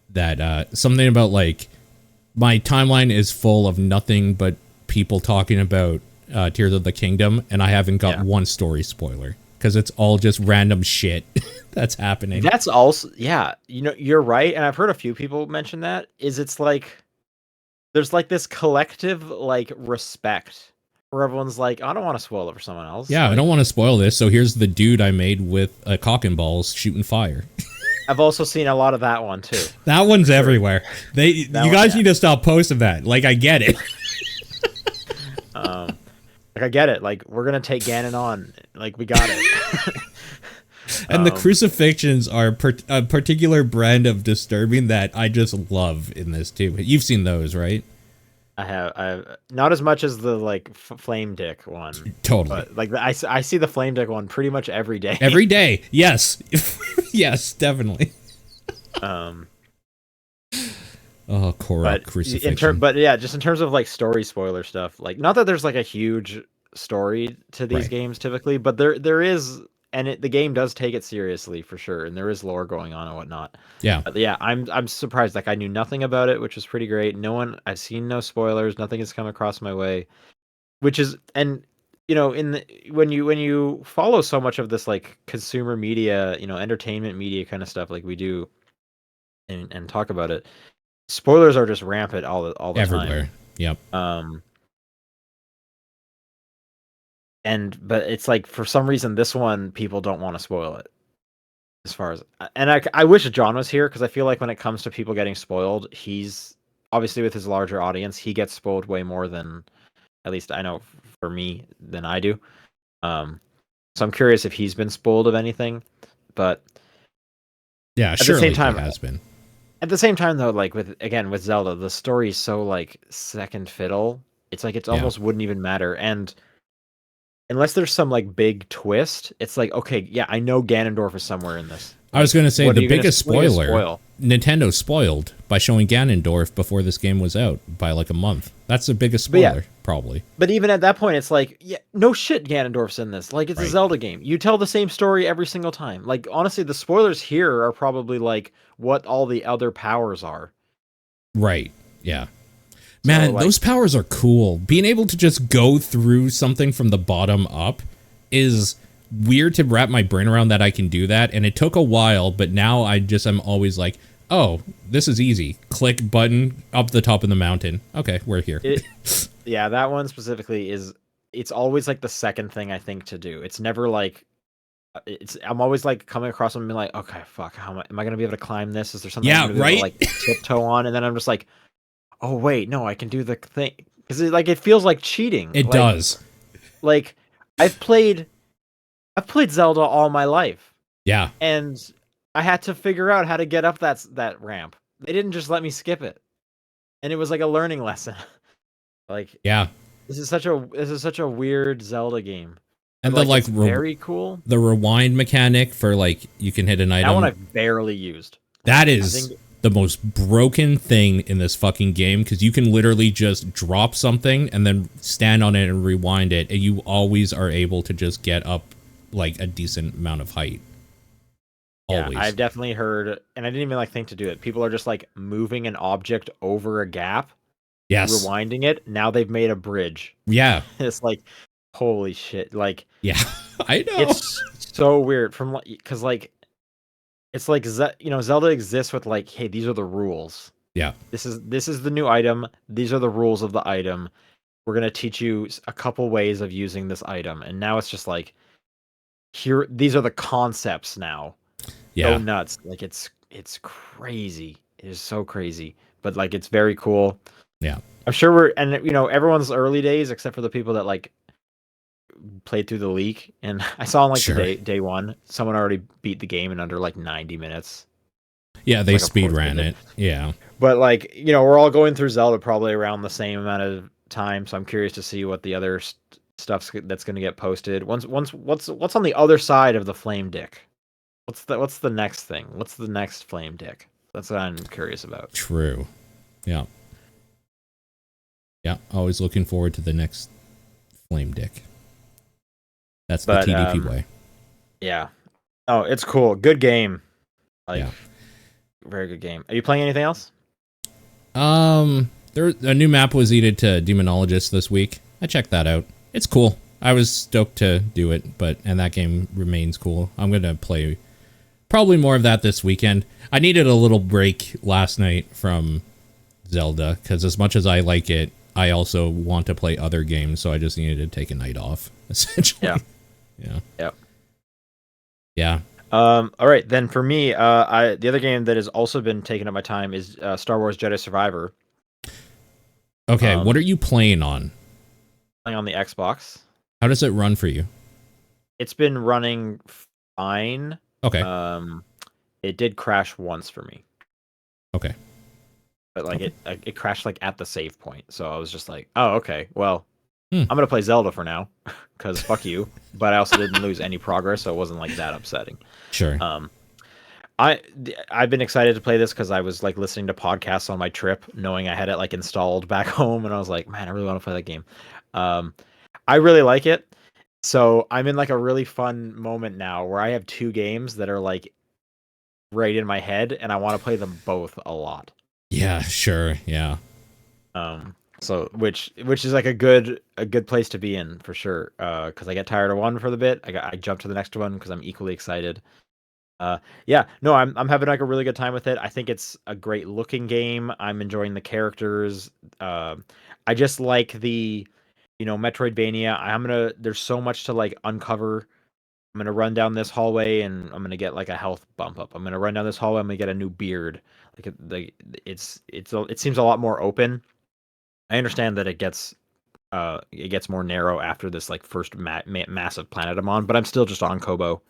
Speaker 1: that something about like, my timeline is full of nothing but people talking about Tears of the Kingdom, and I haven't got one story spoiler because it's all just random shit that's happening.
Speaker 2: That's also, yeah, you're right, and I've heard a few people mention that. It's like there's like this collective like respect where everyone's like, I don't want to spoil it for someone else.
Speaker 1: Yeah,
Speaker 2: like,
Speaker 1: I don't want to spoil this, so here's the dude I made with a cock and balls shooting fire.
Speaker 2: I've also seen a lot of that one too.
Speaker 1: That one's everywhere. You guys need to stop posting that. Like, I get it.
Speaker 2: Like, I get it. Like, we're gonna take Ganon on. Like, we got it.
Speaker 1: And the crucifixions are a particular brand of disturbing that I just love in this too. You've seen those, right?
Speaker 2: I have not as much as the like flame dick one.
Speaker 1: Totally.
Speaker 2: But like I see the flame dick one pretty much every day.
Speaker 1: Every day. Yes. Yes, definitely. Oh, Korok crucifixion.
Speaker 2: But yeah, just in terms of like story spoiler stuff, like, not that there's like a huge story to these games typically, but there is, and the game does take it seriously for sure, and there is lore going on and whatnot.
Speaker 1: Yeah.
Speaker 2: But yeah, I'm surprised. Like, I knew nothing about it, which was pretty great. I've seen no spoilers. Nothing has come across my way, which is, and when you follow so much of this like consumer media, entertainment media kind of stuff, like we do, and talk about it, spoilers are just rampant all the
Speaker 1: everywhere.
Speaker 2: time.
Speaker 1: Yep.
Speaker 2: But it's like, for some reason, this one, people don't want to spoil it. As far as, and I wish John was here, because I feel like when it comes to people getting spoiled, he's obviously, with his larger audience, he gets spoiled way more than, at least I know for me, than I do. So I'm curious if he's been spoiled of anything, but
Speaker 1: yeah,
Speaker 2: at the same time,
Speaker 1: he has been.
Speaker 2: At the same time, though, like with Zelda, the story is so like second fiddle. It's like, it almost wouldn't even matter, and unless there's some like big twist, it's like, okay, yeah, I know Ganondorf is somewhere in this.
Speaker 1: I was going to say, the biggest
Speaker 2: spoiler,
Speaker 1: Nintendo spoiled by showing Ganondorf before this game was out by like a month. That's the biggest spoiler, probably.
Speaker 2: But even at that point, it's like, yeah, no shit, Ganondorf's in this. Like, it's a Zelda game. You tell the same story every single time. Like, honestly, the spoilers here are probably like what all the other powers are.
Speaker 1: Right. Yeah. Man, so, like, those powers are cool. Being able to just go through something from the bottom up is weird to wrap my brain around, that I can do that. And it took a while, but now I'm always like, oh, this is easy. Click button up the top of the mountain. Okay, we're here.
Speaker 2: Yeah, that one specifically it's always like the second thing I think to do. It's never like, I'm always like coming across them and being like, okay, fuck, am I going to be able to climb this? Is there something I'm gonna be able to, like, tiptoe on? And then I'm just like, oh wait, no, I can do the thing, because it feels like cheating.
Speaker 1: It does.
Speaker 2: Like, I've played Zelda all my life.
Speaker 1: Yeah.
Speaker 2: And I had to figure out how to get up that ramp. They didn't just let me skip it, and it was like a learning lesson. Like,
Speaker 1: yeah,
Speaker 2: this is such a weird Zelda game.
Speaker 1: And the like
Speaker 2: very cool.
Speaker 1: The rewind mechanic for like, you can hit an item.
Speaker 2: That one I've barely used.
Speaker 1: That is the most broken thing in this fucking game, because you can literally just drop something and then stand on it and rewind it, and you always are able to just get up like a decent amount of height. Always.
Speaker 2: Yeah, I've definitely heard, and I didn't even like think to do it. People are just like moving an object over a gap.
Speaker 1: Yes.
Speaker 2: Rewinding it. Now they've made a bridge.
Speaker 1: Yeah.
Speaker 2: It's like, holy shit. Like,
Speaker 1: yeah. I know.
Speaker 2: It's so weird from like because like it's like Zelda exists with like, hey, these are the rules.
Speaker 1: Yeah,
Speaker 2: This is the new item. These are the rules of the item. We're gonna teach you a couple ways of using this item, and now it's just like here. These are the concepts now. Go
Speaker 1: yeah,
Speaker 2: nuts! Like it's crazy. It is so crazy, but like it's very cool.
Speaker 1: yeah.
Speaker 2: I'm sure we're and everyone's early days except for the people that like played through the leak, and I saw on like the
Speaker 1: Sure.
Speaker 2: day one, someone already beat the game in under like 90 minutes.
Speaker 1: Yeah,
Speaker 2: It's
Speaker 1: they
Speaker 2: like, of
Speaker 1: speed
Speaker 2: course they
Speaker 1: ran
Speaker 2: did.
Speaker 1: it. Yeah,
Speaker 2: But like, we're all going through Zelda probably around the same amount of time, so I'm curious to see what the other stuff's that's going to get posted. What's on the other side of the flame dick? What's the next thing? What's the next flame dick? That's what I'm curious about.
Speaker 1: true. Yeah, yeah. Always looking forward to the next flame dick. That's the
Speaker 2: But
Speaker 1: TDP way.
Speaker 2: yeah. Oh, it's cool. Good game. Like
Speaker 1: Yeah.
Speaker 2: very good game. Are you playing anything else?
Speaker 1: There a new map was added to Demonologist this week. I checked that out. It's cool. I was stoked to do it, and that game remains cool. I'm gonna play probably more of that this weekend. I needed a little break last night from Zelda because as much as I like it, I also want to play other games, so I just needed to take a night off, essentially.
Speaker 2: Yeah.
Speaker 1: Yeah.
Speaker 2: Yeah.
Speaker 1: Yeah.
Speaker 2: All right, then for me, the other game that has also been taking up my time is Star Wars Jedi Survivor.
Speaker 1: Okay, what are
Speaker 2: Um,
Speaker 1: you playing on?
Speaker 2: Playing on the Xbox.
Speaker 1: How does it run for you?
Speaker 2: It's been running fine.
Speaker 1: Okay.
Speaker 2: Um, it did crash once for me,
Speaker 1: Okay.
Speaker 2: but like
Speaker 1: Okay.
Speaker 2: it crashed like at the save point. So I was just like, oh, okay, well,
Speaker 1: Hmm.
Speaker 2: I'm gonna play Zelda for now, because fuck you. But I also didn't lose any progress, so it wasn't like that upsetting.
Speaker 1: Sure.
Speaker 2: Um, I've been excited to play this because I was like listening to podcasts on my trip, knowing I had it like installed back home, and I was like, man, I really want to play that game. Um, I really like it. So I'm in like a really fun moment now where I have two games that are like right in my head, and I want to play them both a lot.
Speaker 1: Yeah, sure. Yeah.
Speaker 2: So which is like a good place to be in for sure. Because I get tired of one for the bit, I jump to the next one because I'm equally excited. Yeah, no, I'm having like a really good time with it. I think it's a great looking game. I'm enjoying the characters. I just like the, Metroidvania. There's so much to like uncover. I'm gonna run down this hallway and I'm gonna get like a health bump up. I'm gonna run down this hallway. I'm gonna get a new beard. It seems a lot more open. I understand that it gets more narrow after this like first massive planet I'm on, but I'm still just on Kobo.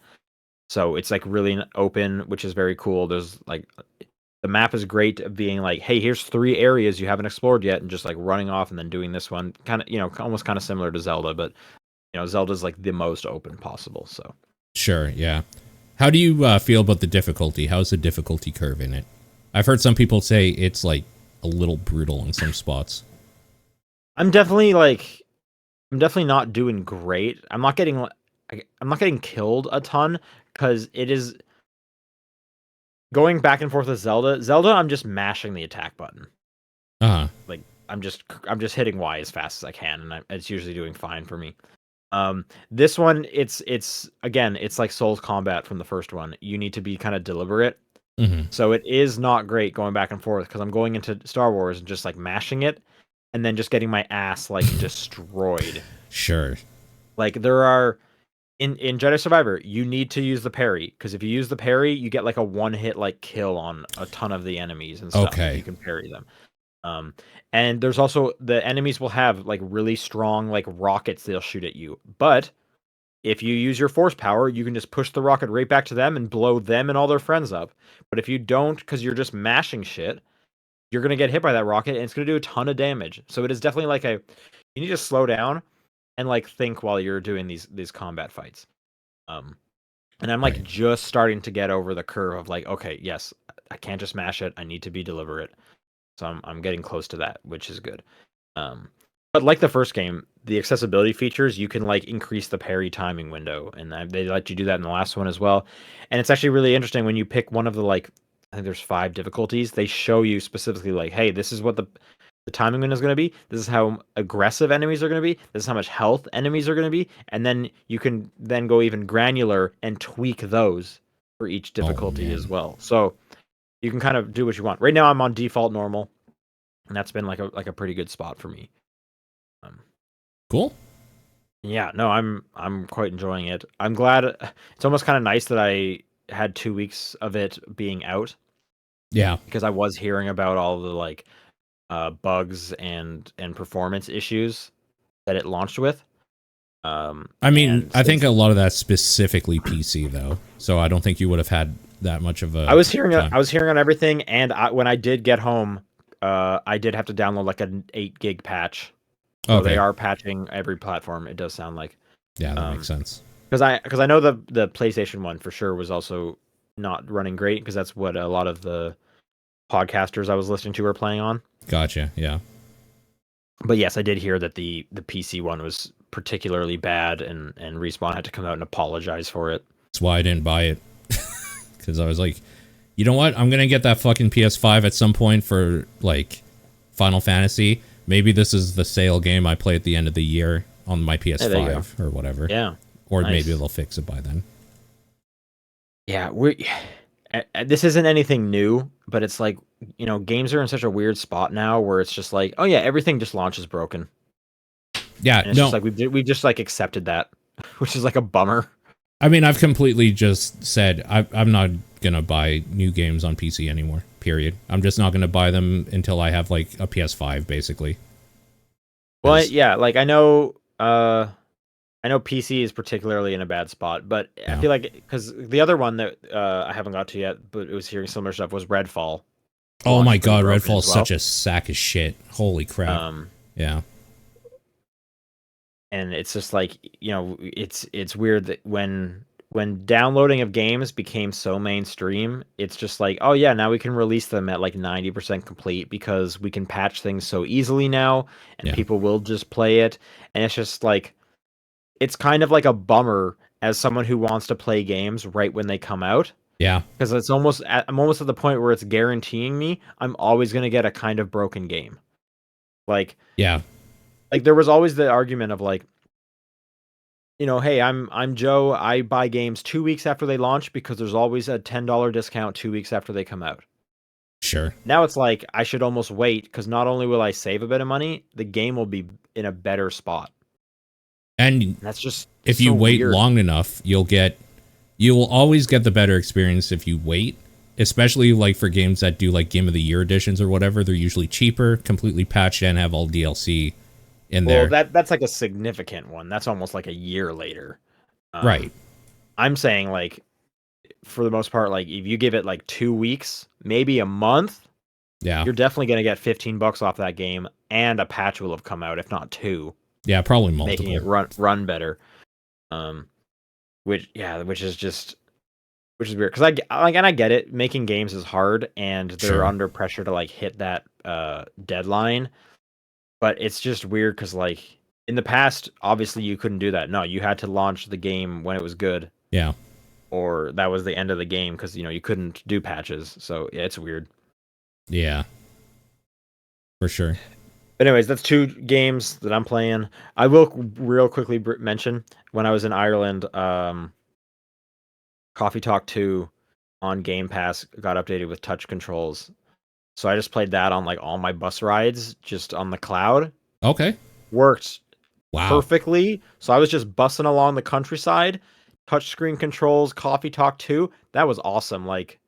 Speaker 2: So it's like really open, which is very cool. There's like the map is great at being like, hey, here's 3 areas you haven't explored yet, and just like running off and then doing this one, kind of, almost kind of similar to Zelda, but Zelda's like the most open possible. So
Speaker 1: Sure. Yeah. How do you feel about the difficulty? How's the difficulty curve in it? I've heard some people say it's like a little brutal in some spots.
Speaker 2: I'm definitely like, I'm definitely not doing great. I'm not getting killed a ton because it is going back and forth with Zelda. Zelda, I'm just mashing the attack button.
Speaker 1: Uh huh.
Speaker 2: Like I'm just hitting Y as fast as I can, and it's usually doing fine for me. This one, it's again, it's like Souls combat from the first one. You need to be kind of deliberate.
Speaker 1: Mm-hmm.
Speaker 2: So it is not great going back and forth because I'm going into Star Wars and just like mashing it, and then just getting my ass like destroyed.
Speaker 1: Sure.
Speaker 2: Like there are in Jedi Survivor, you need to use the parry because if you use the parry, you get like a one hit like kill on a ton of the enemies and stuff if you
Speaker 1: Okay.
Speaker 2: can parry them. Um, and there's also the enemies will have like really strong like rockets they'll shoot at you. But if you use your force power, you can just push the rocket right back to them and blow them and all their friends up. But if you don't, because you're just mashing shit, you're gonna get hit by that rocket and it's gonna do a ton of damage. So it is definitely like you need to slow down and like think while you're doing these combat fights. Um, and I'm like
Speaker 1: Right.
Speaker 2: just starting to get over the curve of like, okay, yes, I can't just mash it. I need to be deliberate. So I'm getting close to that, which is good. Um, but like the first game, the accessibility features, you can like increase the parry timing window, and they let you do that in the last one as well. And it's actually really interesting when you pick one of the like, I think there's 5 difficulties. They show you specifically like, hey, this is what the timing window is going to be. This is how aggressive enemies are going to be. This is how much health enemies are going to be, and then you can then go even granular and tweak those for each
Speaker 1: Oh
Speaker 2: difficulty as
Speaker 1: man.
Speaker 2: well. So you can kind of do what you want. Right now, I'm on default normal, and that's been like a pretty good spot for me.
Speaker 1: Cool.
Speaker 2: Yeah, no, I'm quite enjoying it. I'm glad. It's almost kind of nice that I had 2 weeks of it being out
Speaker 1: Yeah.
Speaker 2: because I was hearing about all the like bugs and performance issues that it launched with.
Speaker 1: I mean,
Speaker 2: And
Speaker 1: I think
Speaker 2: since
Speaker 1: a lot of that's specifically PC though, so I don't think you would have had that much of
Speaker 2: I
Speaker 1: a
Speaker 2: was hearing,
Speaker 1: time.
Speaker 2: I was hearing on everything, and when I did get home, I did have to download like an 8 gig patch. So they
Speaker 1: Okay.
Speaker 2: are patching every platform. It does sound like,
Speaker 1: Yeah, that makes
Speaker 2: um,
Speaker 1: sense.
Speaker 2: because I know the PlayStation one for sure was also not running great because that's what a lot of the podcasters I was listening to were playing on.
Speaker 1: Gotcha. Yeah.
Speaker 2: But yes, I did hear that the PC one was particularly bad, and Respawn had to come out and apologize for it.
Speaker 1: That's why I didn't buy it. Because I was like, you know what? I'm gonna get that fucking PS5 at some point for like Final Fantasy. Maybe this is the sale game I play at the end of the year on my
Speaker 2: Hey, there you go.
Speaker 1: PS5 or whatever.
Speaker 2: Yeah,
Speaker 1: Or
Speaker 2: nice.
Speaker 1: maybe they'll fix it by then.
Speaker 2: Yeah, this isn't anything new, but it's like, games are in such a weird spot now where it's just like, oh yeah, everything just launches broken,
Speaker 1: Yeah,
Speaker 2: and it's just
Speaker 1: no.
Speaker 2: like we've just like accepted that, which is like a bummer.
Speaker 1: I mean, I've completely just said I'm not gonna buy new games on PC anymore. Period. I'm just not gonna buy them until I have like a PS5, basically.
Speaker 2: Well,
Speaker 1: 'Cause-
Speaker 2: yeah, like I know PC is particularly in a bad spot, but I
Speaker 1: yeah.
Speaker 2: feel like because the other one that I haven't got to yet, but it was hearing similar stuff was Redfall.
Speaker 1: Oh my
Speaker 2: Launched pretty
Speaker 1: god,
Speaker 2: broken
Speaker 1: Redfall's
Speaker 2: as well.
Speaker 1: such a sack of shit. Holy crap.
Speaker 2: Um,
Speaker 1: Yeah.
Speaker 2: and it's just like, it's weird that when downloading of games became so mainstream, it's just like, oh yeah, now we can release them at like 90% complete because we can patch things so easily now, and
Speaker 1: Yeah.
Speaker 2: people will just play it, and it's just like, it's kind of like a bummer as someone who wants to play games right when they come out,
Speaker 1: Yeah.
Speaker 2: because I'm almost at the point where it's guaranteeing me I'm always going to get a kind of broken game. Like
Speaker 1: Yeah.
Speaker 2: there was always the argument of like, hey, I'm Joe, I buy games 2 weeks after they launch because there's always a $10 discount 2 weeks after they come out.
Speaker 1: Sure.
Speaker 2: Now it's like I should almost wait because not only will I save a bit of money, the game will be in a better spot.
Speaker 1: And
Speaker 2: And that's just
Speaker 1: if
Speaker 2: so
Speaker 1: you wait
Speaker 2: weird.
Speaker 1: long enough, you will always get the better experience if you wait. Especially like for games that do like Game of the Year editions or whatever, they're usually cheaper, completely patched, and have all DLC in
Speaker 2: Well,
Speaker 1: there.
Speaker 2: that's like a significant one. That's almost like a year later.
Speaker 1: Right.
Speaker 2: I'm saying like, for the most part, like if you give it like 2 weeks, maybe a month,
Speaker 1: Yeah.
Speaker 2: you're definitely gonna get $15 off that game, and a patch will have come out, if not two,
Speaker 1: Yeah, probably
Speaker 2: making
Speaker 1: multiple.
Speaker 2: it run better. Um, which is weird because and I get it. Making games is hard, and they're
Speaker 1: Sure.
Speaker 2: under pressure to like hit that deadline. But it's just weird because like in the past, obviously you couldn't do that. No, you had to launch the game when it was good,
Speaker 1: Yeah.
Speaker 2: or that was the end of the game because you couldn't do patches. So yeah, it's weird.
Speaker 1: Yeah. For sure.
Speaker 2: But anyways, that's 2 games that I'm playing. I will real quickly mention when I was in Ireland, Coffee Talk 2 on Game Pass got updated with touch controls. So I just played that on like all my bus rides, just on the cloud.
Speaker 1: Okay.
Speaker 2: Worked
Speaker 1: Wow.
Speaker 2: perfectly. So I was just bussing along the countryside, touchscreen controls, Coffee Talk 2. That was awesome. Like,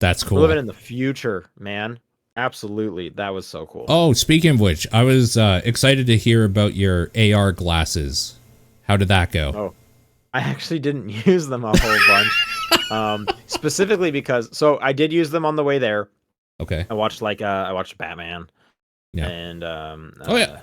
Speaker 1: That's
Speaker 2: we're living
Speaker 1: cool.
Speaker 2: in the future, man. Absolutely. That was so cool.
Speaker 1: Oh, speaking of which, I was excited to hear about your AR glasses. How did that go?
Speaker 2: Oh, I actually didn't use them a whole bunch. Specifically because, so I did use them on the way there.
Speaker 1: Okay.
Speaker 2: I watched Batman,
Speaker 1: Yeah.
Speaker 2: and
Speaker 1: Oh yeah.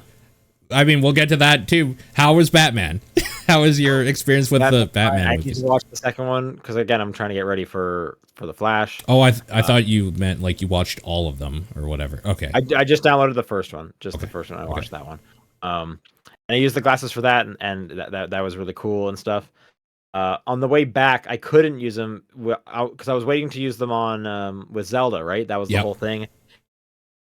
Speaker 1: I mean, we'll get to that too. How was Batman? How was your experience with the Batman
Speaker 2: I need
Speaker 1: movies?
Speaker 2: to watch the second one because again, I'm trying to get ready for the Flash.
Speaker 1: Oh, I thought you meant like you watched all of them or whatever. Okay.
Speaker 2: I just downloaded the first one, just the
Speaker 1: Okay.
Speaker 2: first one. I
Speaker 1: Okay.
Speaker 2: watched that one. And I used the glasses for that, and that was really cool and stuff. On the way back, I couldn't use them because I was waiting to use them on with Zelda. Right, that was the
Speaker 1: Yep.
Speaker 2: whole thing.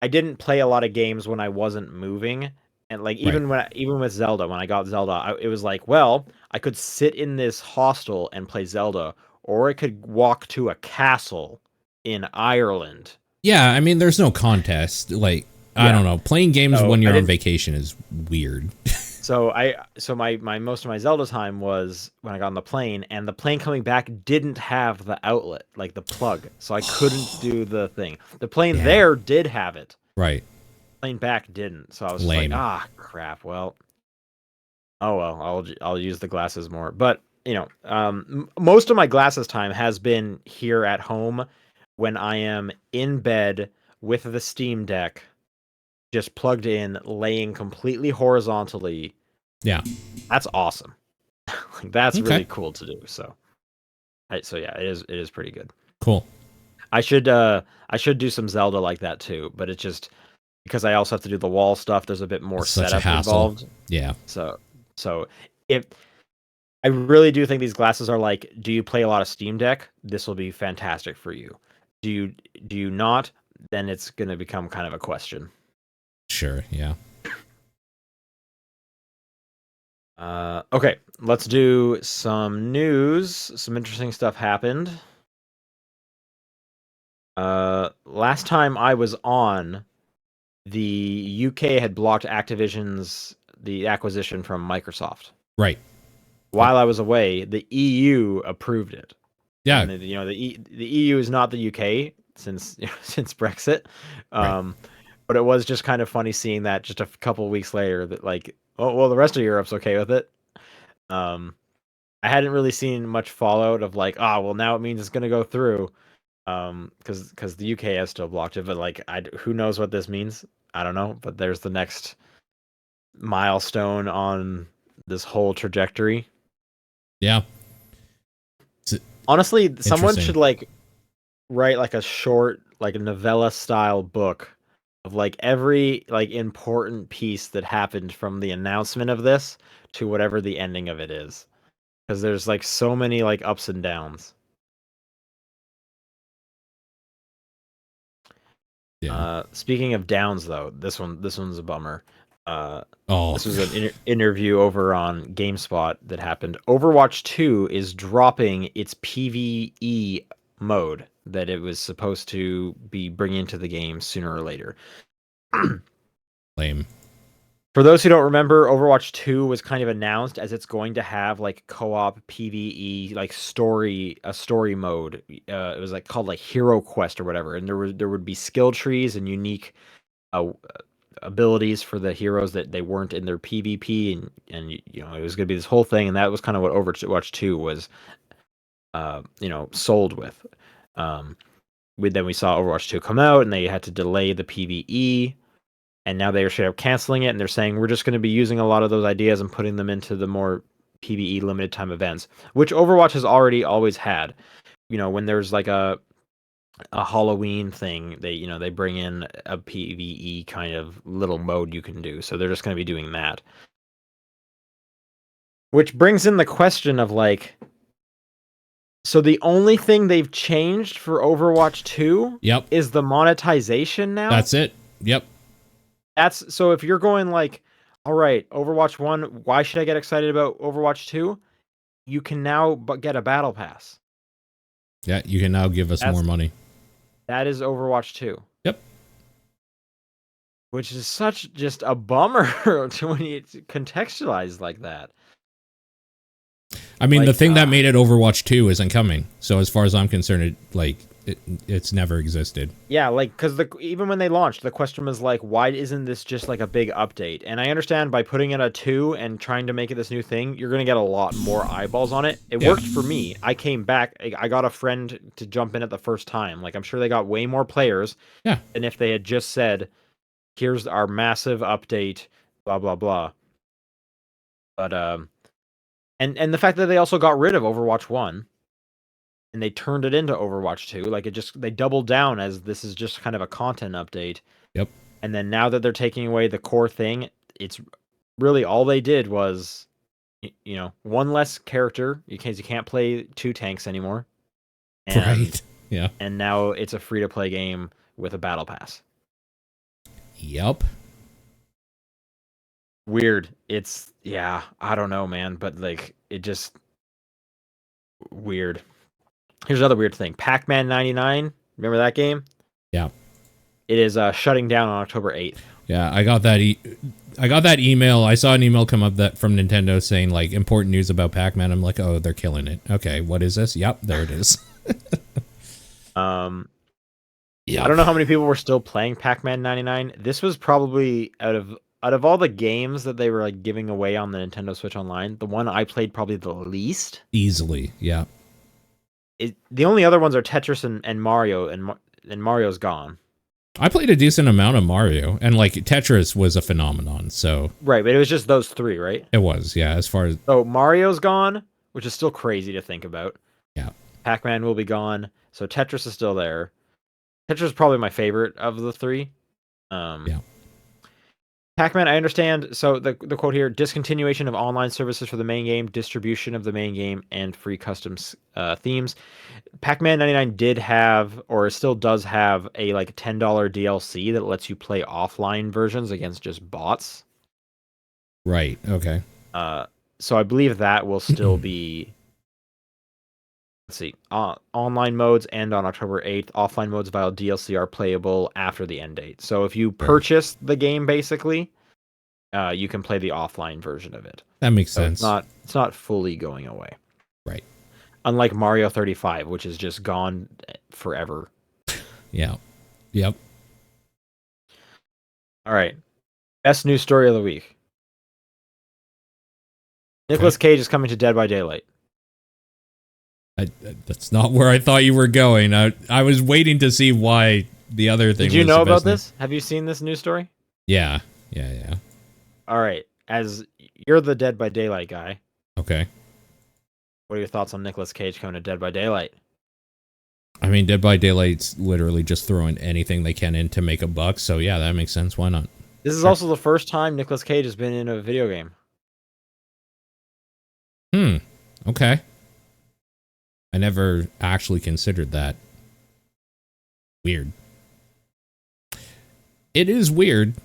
Speaker 2: I didn't play a lot of games when I wasn't moving, and like
Speaker 1: Right.
Speaker 2: even with Zelda, when I got Zelda, it was like, well, I could sit in this hostel and play Zelda, or I could walk to a castle in Ireland.
Speaker 1: Yeah, I mean, there's no contest. Like, I
Speaker 2: Yeah.
Speaker 1: don't know. Playing games
Speaker 2: So
Speaker 1: when
Speaker 2: I
Speaker 1: you're on
Speaker 2: didn't.
Speaker 1: vacation is weird.
Speaker 2: So my most of my Zelda time was when I got on the plane, and the plane coming back didn't have the outlet, like the plug, so I couldn't do the thing. The plane
Speaker 1: Damn.
Speaker 2: there did have it.
Speaker 1: Right.
Speaker 2: Plane back didn't. So I was just like,
Speaker 1: Lame.
Speaker 2: ah, crap. Well, oh well, I'll use the glasses more. But most of my glasses time has been here at home when I am in bed with the Steam Deck just plugged in, laying completely horizontally.
Speaker 1: Yeah.
Speaker 2: That's awesome. Like, that's
Speaker 1: Okay.
Speaker 2: really cool to do. So yeah, it is pretty good.
Speaker 1: Cool.
Speaker 2: I should do some Zelda like that too, but it's just because I also have to do the wall stuff. There's a bit more
Speaker 1: It's such a
Speaker 2: setup
Speaker 1: hassle.
Speaker 2: involved.
Speaker 1: Yeah.
Speaker 2: So if I really do think these glasses are like, do you play a lot of Steam Deck? This will be fantastic for you. Do you do you not? Then it's gonna become kind of a question.
Speaker 1: Sure. Yeah.
Speaker 2: Okay, let's do some news. Some interesting stuff happened. Last time I was on, the UK had blocked Activision's the acquisition from Microsoft.
Speaker 1: Right. Yep.
Speaker 2: While I was away, the EU approved it,
Speaker 1: Yeah.
Speaker 2: and the EU is not the UK since since Brexit.
Speaker 1: Right.
Speaker 2: Um, but it was just kind of funny seeing that just a couple weeks later that like, oh well, the rest of Europe's okay with it. Um, I hadn't really seen much fallout of like, ah, well now it means it's gonna go through. Because the UK has still blocked it, but like, who knows what this means? I don't know. But there's the next milestone on this whole trajectory.
Speaker 1: Yeah. It's
Speaker 2: Honestly, someone
Speaker 1: interesting.
Speaker 2: should like write like a short, like a novella style book of like every like important piece that happened from the announcement of this to whatever the ending of it is. Because there's like so many like ups and downs.
Speaker 1: Yeah.
Speaker 2: Speaking of downs, though, this one's a bummer. Uh,
Speaker 1: Oh.
Speaker 2: this was an interview over on GameSpot that happened. Overwatch 2 is dropping its PvE mode that it was supposed to be bringing to the game sooner or later.
Speaker 1: Lame.
Speaker 2: For those who don't remember, Overwatch 2 was kind of announced as it's going to have like co-op PvE, like a story mode. It was like called like Hero Quest or whatever, and there would be skill trees and unique uh, abilities for the heroes that they weren't in their PvP, and it was going to be this whole thing, and that was kind of what Overwatch 2 was sold with. Um then we saw Overwatch 2 come out, and they had to delay the PvE, and now they are straight up canceling it, and they're saying we're just going to be using a lot of those ideas and putting them into the more PvE limited time events, which Overwatch has already always had. When there's like a Halloween thing, they bring in a PvE kind of little mode you can do. So they're just going to be doing that. Which brings in the question of like, so the only thing they've changed for Overwatch 2
Speaker 1: Yep.
Speaker 2: is the monetization now?
Speaker 1: That's it. Yep.
Speaker 2: That's so if you're going like, all right, Overwatch 1, why should I get excited about Overwatch 2? You can now get a battle pass.
Speaker 1: Yeah. You can now give us more
Speaker 2: That's
Speaker 1: money.
Speaker 2: that is Overwatch 2.
Speaker 1: Yep.
Speaker 2: Which is such just a bummer to when you contextualize like that.
Speaker 1: I mean, the
Speaker 2: Like,
Speaker 1: thing that made it Overwatch 2 isn't coming. So as far as I'm concerned, it's never existed.
Speaker 2: yeah, like, because even when they launched, the question was like, why isn't this just like a big update? And I understand by putting in a 2 and trying to make it this new thing, you're gonna get a lot more eyeballs on it. It
Speaker 1: Yeah.
Speaker 2: worked for me. I came back. I got a friend to jump in at the first time. Like, I'm sure they got way more players
Speaker 1: Yeah.
Speaker 2: than if they had just said, "Here's our massive update," blah blah blah. But and the fact that they also got rid of Overwatch 1 and they turned it into Overwatch 2, like they doubled down as this is just kind of a content update.
Speaker 1: Yep.
Speaker 2: And then now that they're taking away the core thing, it's really all they did was one less character because you can't play two tanks anymore. And
Speaker 1: Right. Yeah.
Speaker 2: and now it's a free to play game with a battle pass.
Speaker 1: Yep.
Speaker 2: Weird. It's I don't know, man, but like it just weird. Here's another weird thing. Pac-Man 99. Remember that game?
Speaker 1: Yeah.
Speaker 2: It is shutting down on October 8th.
Speaker 1: Yeah, I got that. I got that email. I saw an email come up that from Nintendo saying like important news about Pac-Man. I'm like, oh, they're killing it. Okay, what is this? Yep, there it is.
Speaker 2: Yeah. I don't know how many people were still playing Pac-Man 99. This was probably out of all the games that they were like giving away on the Nintendo Switch Online, the one I played probably the least.
Speaker 1: Easily, yeah.
Speaker 2: The only other ones are Tetris and Mario, and Mario's gone.
Speaker 1: I played a decent amount of Mario, and like Tetris was a phenomenon. So
Speaker 2: right, but it was just those three, right?
Speaker 1: It was, yeah. As far as
Speaker 2: Mario's gone, which is still crazy to think about.
Speaker 1: Yeah.
Speaker 2: Pac-Man will be gone, so Tetris is still there. Tetris is probably my favorite of the three.
Speaker 1: Yeah.
Speaker 2: Pac-Man, I understand. So the quote here: discontinuation of online services for the main game, distribution of the main game, and free custom themes. Pac-Man 99 did have, or still does have, a like $10 DLC that lets you play offline versions against just bots.
Speaker 1: Right. Okay.
Speaker 2: So I believe that will still be. Let's see. Online modes end on October 8th. Offline modes via DLC are playable after the end date. So if you purchase the game, basically, you can play the offline version of it.
Speaker 1: That makes sense.
Speaker 2: It's not fully going away.
Speaker 1: Right.
Speaker 2: Unlike Mario 35, which is just gone forever.
Speaker 1: Yeah. Yep.
Speaker 2: All right. Best news story of the week. Nicolas Cage is coming to Dead by Daylight.
Speaker 1: That's not where I thought you were going. I was waiting to see why the other thing was.
Speaker 2: Did you know about this? Have you seen this news story?
Speaker 1: Yeah.
Speaker 2: All right. As you're the Dead by Daylight guy.
Speaker 1: Okay.
Speaker 2: What are your thoughts on Nicolas Cage coming to Dead by Daylight?
Speaker 1: I mean, Dead by Daylight's literally just throwing anything they can in to make a buck. So yeah, that makes sense. Why not?
Speaker 2: This is also the first time Nicolas Cage has been in a video game.
Speaker 1: Okay. I never actually considered that. Weird. It is weird.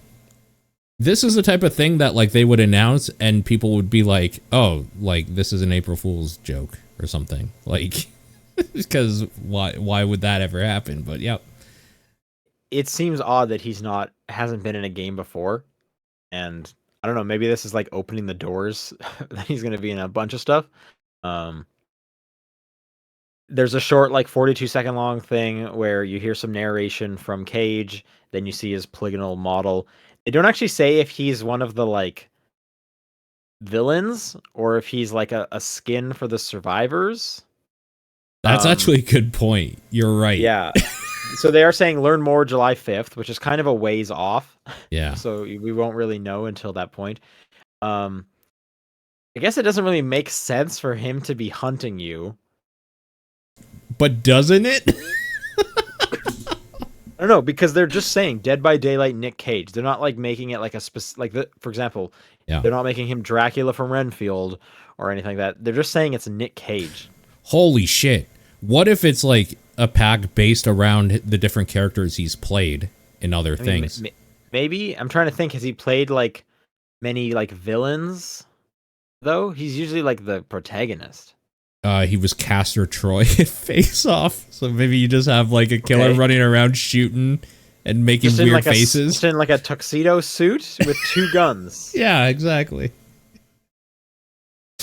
Speaker 1: This is the type of thing that like they would announce and people would be like, oh, like this is an April Fool's joke or something. Like, because why would that ever happen? But yep.
Speaker 2: It seems odd that hasn't been in a game before. And I don't know, maybe this is like opening the doors that he's going to be in a bunch of stuff. There's a short, like 42-second long thing where you hear some narration from Cage, then you see his polygonal model. They don't actually say if he's one of the like villains or if he's like a skin for the survivors.
Speaker 1: That's actually a good point. You're right.
Speaker 2: Yeah. So they are saying learn more July 5th, which is kind of a ways off.
Speaker 1: Yeah.
Speaker 2: So we won't really know until that point. I guess it doesn't really make sense for him to be hunting you.
Speaker 1: But doesn't it?
Speaker 2: I don't know, because they're just saying Dead by Daylight Nick Cage. They're not like making it like a specific, for example, they're not making him Dracula from Renfield or anything like that. They're just saying it's Nick Cage.
Speaker 1: Holy shit. What if it's like a pack based around the different characters he's played in other things?
Speaker 2: Maybe. I'm trying to think. Has he played like many like villains though? He's usually like the protagonist.
Speaker 1: He was Castor Troy at Face Off. So maybe you just have like a killer running around shooting and making
Speaker 2: just
Speaker 1: weird
Speaker 2: like
Speaker 1: faces.
Speaker 2: Just in like a tuxedo suit with two guns.
Speaker 1: Yeah, exactly.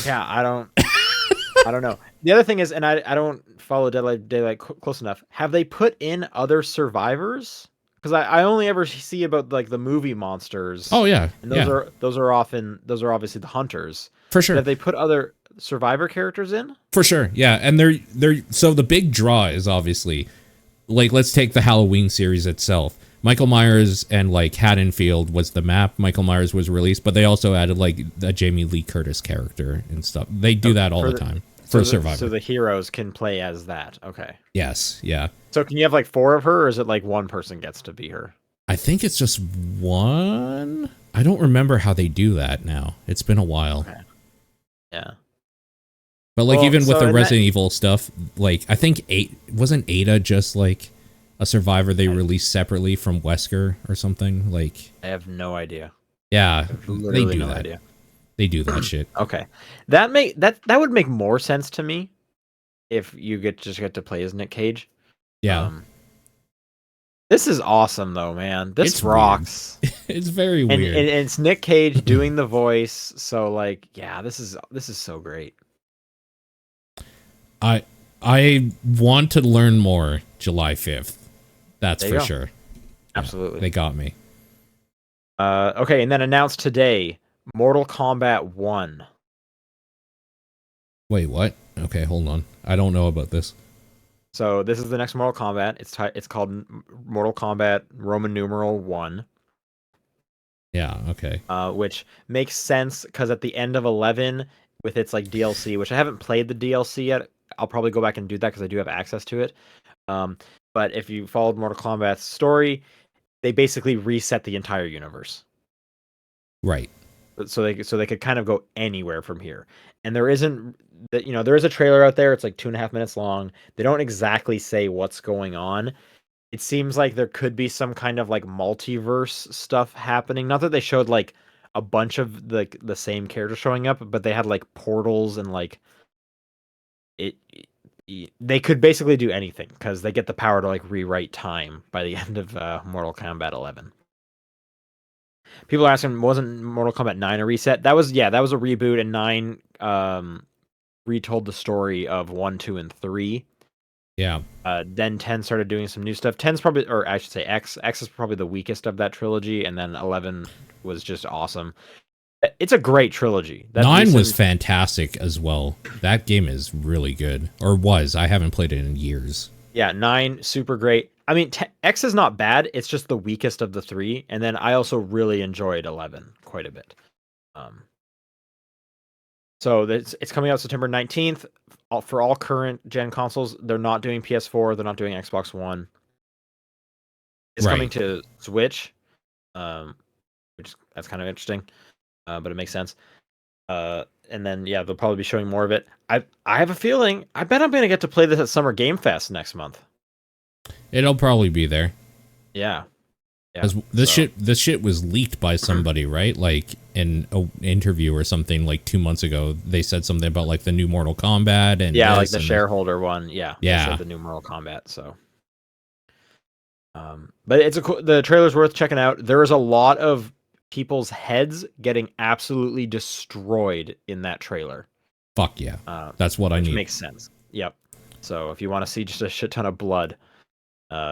Speaker 2: Yeah, I don't know. The other thing is, and I don't follow Daylight close enough. Have they put in other survivors? Because I only ever see about like the movie monsters.
Speaker 1: Oh yeah,
Speaker 2: and those are obviously the hunters.
Speaker 1: For sure.
Speaker 2: But have they put other survivor characters in?
Speaker 1: For sure, yeah. And they're so the big draw is obviously like let's take the Halloween series itself. Michael Myers and like Haddonfield was the map. Michael Myers was released, but they also added like a Jamie Lee Curtis character and stuff. They do that all the time for Survivor.
Speaker 2: So the heroes can play as that. Okay.
Speaker 1: Yes. Yeah.
Speaker 2: So can you have like 4 of her, or is it like one person gets to be her?
Speaker 1: I think it's just one. I don't remember how they do that now. It's been a while.
Speaker 2: Okay. Yeah.
Speaker 1: But like even with the Resident Evil stuff, like I think wasn't Ada just like a Survivor they released separately from Wesker or something. Like,
Speaker 2: I have no idea.
Speaker 1: yeah,
Speaker 2: I have
Speaker 1: they
Speaker 2: literally
Speaker 1: do
Speaker 2: no
Speaker 1: that.
Speaker 2: idea.
Speaker 1: They do that shit.
Speaker 2: Okay, that would make more sense to me if you just get to play as Nick Cage.
Speaker 1: Yeah.
Speaker 2: This is awesome though, man. This
Speaker 1: It's
Speaker 2: rocks.
Speaker 1: weird. It's very
Speaker 2: And,
Speaker 1: weird.
Speaker 2: and it's Nick Cage doing the voice, so like, yeah, this is so great.
Speaker 1: I want to learn more July 5th. That's for sure.
Speaker 2: Absolutely.
Speaker 1: Yeah, they got me.
Speaker 2: Okay, and then announced today, Mortal Kombat 1.
Speaker 1: Wait, what? Okay, hold on. I don't know about this.
Speaker 2: So this is the next Mortal Kombat. It's called Mortal Kombat Roman numeral 1.
Speaker 1: Yeah, okay.
Speaker 2: Which makes sense because at the end of 11, with its like DLC, which I haven't played the DLC yet, I'll probably go back and do that because I do have access to it. But if you followed Mortal Kombat's story, they basically reset the entire universe.
Speaker 1: Right.
Speaker 2: So they could kind of go anywhere from here. And there isn't that, there is a trailer out there. It's like 2.5 minutes long. They don't exactly say what's going on. It seems like there could be some kind of like multiverse stuff happening. Not that they showed like a bunch of the same characters showing up, but they had like portals and like it they could basically do anything because they get the power to like rewrite time by the end of Mortal Kombat 11. People are asking, wasn't Mortal Kombat 9 a reset? That was a reboot, and 9 retold the story of 1, 2, and 3.
Speaker 1: Yeah.
Speaker 2: Then 10 started doing some new stuff. 10's probably, or I should say X is probably the weakest of that trilogy, and then 11 was just awesome. It's a great trilogy.
Speaker 1: 9 was fantastic as well. That game is really good. Or was. I haven't played it in years.
Speaker 2: Yeah, 9, super great. I mean, X is not bad. It's just the weakest of the 3. And then I also really enjoyed 11 quite a bit. So it's coming out September 19th. For all current gen consoles, they're not doing PS4. They're not doing Xbox One. It's coming to Switch, that's kind of interesting, but it makes sense. And then, yeah, they'll probably be showing more of it. I have a feeling, I bet I'm going to get to play this at Summer Game Fest next month.
Speaker 1: It'll probably be there.
Speaker 2: Yeah.
Speaker 1: Because this shit was leaked by somebody, right? Like in an interview or something like 2 months ago. They said something about like the new Mortal Kombat and
Speaker 2: like the shareholder one. Yeah.
Speaker 1: Yeah.
Speaker 2: They said the new Mortal Kombat. So, but it's the trailer's worth checking out. There is a lot of people's heads getting absolutely destroyed in that trailer.
Speaker 1: Fuck yeah. That's what I need.
Speaker 2: Makes sense. Yep. So if you want to see just a shit ton of blood,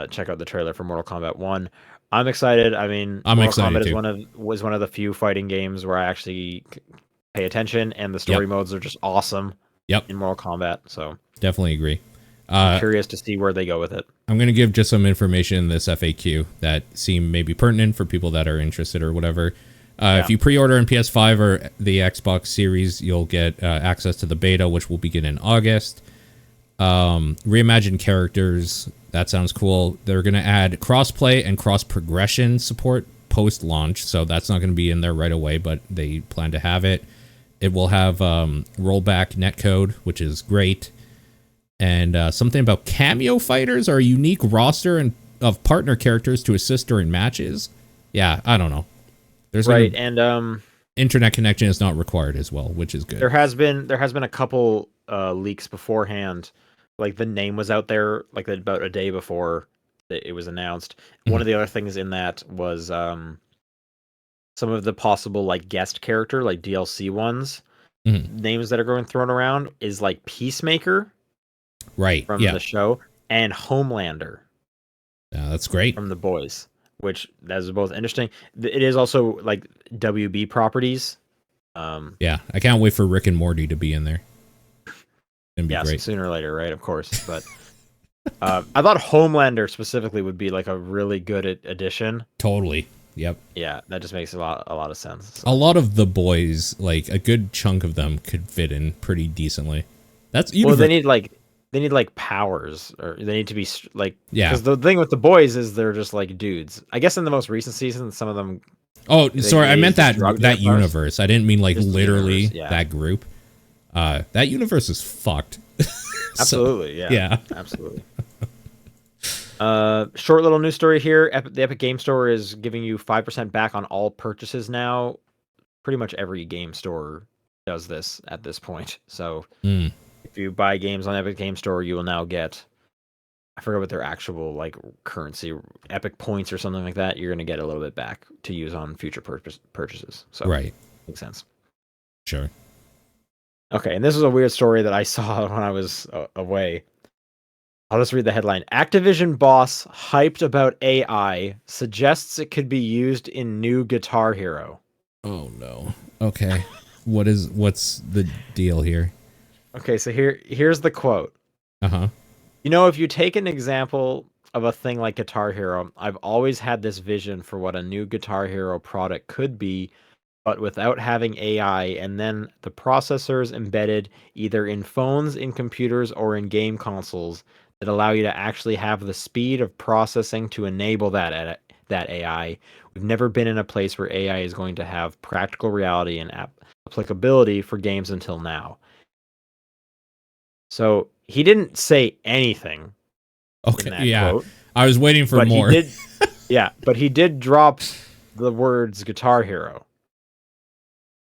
Speaker 2: check out the trailer for Mortal Kombat 1. I'm excited. I mean, Mortal Kombat was one of the few fighting games where I actually pay attention, and the story modes are just awesome.
Speaker 1: Yep.
Speaker 2: In Mortal Kombat, so
Speaker 1: definitely agree.
Speaker 2: I'm curious to see where they go with it.
Speaker 1: I'm going to give just some information in this FAQ that seem maybe pertinent for people that are interested or whatever. If you pre-order in PS5 or the Xbox Series, you'll get access to the beta, which will begin in August. Reimagined characters, that sounds cool. They're going to add crossplay and cross-progression support post-launch, so that's not going to be in there right away, but they plan to have it. It will have rollback netcode, which is great. And something about cameo fighters or a unique roster of partner characters to assist during matches. Yeah, I don't know. There's
Speaker 2: and
Speaker 1: internet connection is not required as well, which is good.
Speaker 2: There has been a couple leaks beforehand. Like the name was out there like about a day before it was announced. Mm-hmm. One of the other things in that was some of the possible like guest character, like DLC ones, names that are going thrown around is like Peacemaker.
Speaker 1: Right.
Speaker 2: From the show, and Homelander.
Speaker 1: Yeah, that's great.
Speaker 2: From The Boys, which that is both interesting. It is also like WB properties.
Speaker 1: Yeah, I can't wait for Rick and Morty to be in there. It'd be great.
Speaker 2: Sooner or later, right? Of course. But I thought Homelander specifically would be like a really good addition.
Speaker 1: Totally. Yep.
Speaker 2: Yeah, that just makes a lot of sense.
Speaker 1: So. A lot of The Boys, like a good chunk of them, could fit in pretty decently. That's even
Speaker 2: they need like powers, or they need to be like,
Speaker 1: because
Speaker 2: the thing with The Boys is they're just like dudes. I guess in the most recent season, some of them.
Speaker 1: Oh, sorry, I meant that universe. I didn't mean like literally that group. That universe is fucked.
Speaker 2: Absolutely,
Speaker 1: yeah,
Speaker 2: absolutely. Short little news story here. The Epic Game Store is giving you 5% back on all purchases now. Pretty much every game store does this at this point. So if you buy games on Epic Game Store, you will now get, I forget what their actual like currency, Epic points or something like that. You're going to get a little bit back to use on future purchases. So
Speaker 1: right,
Speaker 2: makes sense.
Speaker 1: Sure.
Speaker 2: Okay, and this is a weird story that I saw when I was away. I'll just read the headline. Activision boss hyped about AI, suggests it could be used in new Guitar Hero.
Speaker 1: Oh no. Okay. What's the deal here?
Speaker 2: Okay, so here's the quote.
Speaker 1: Uh-huh.
Speaker 2: You know, if you take an example of a thing like Guitar Hero, I've always had this vision for what a new Guitar Hero product could be, but without having AI, and then the processors embedded either in phones, in computers, or in game consoles that allow you to actually have the speed of processing to enable that AI. We've never been in a place where AI is going to have practical reality and applicability for games until now. So he didn't say anything in that quote.
Speaker 1: I was waiting for more.
Speaker 2: But he did drop the words Guitar Hero.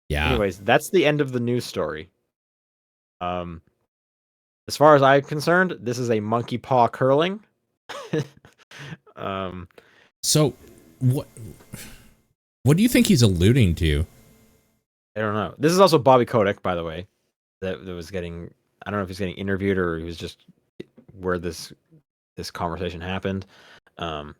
Speaker 1: Yeah.
Speaker 2: Anyways, that's the end of the news story. As far as I'm concerned, this is a monkey paw curling.
Speaker 1: So what do you think he's alluding to?
Speaker 2: I don't know. This is also Bobby Kotick, by the way, that was getting, I don't know if he's getting interviewed or he was just where this conversation happened. I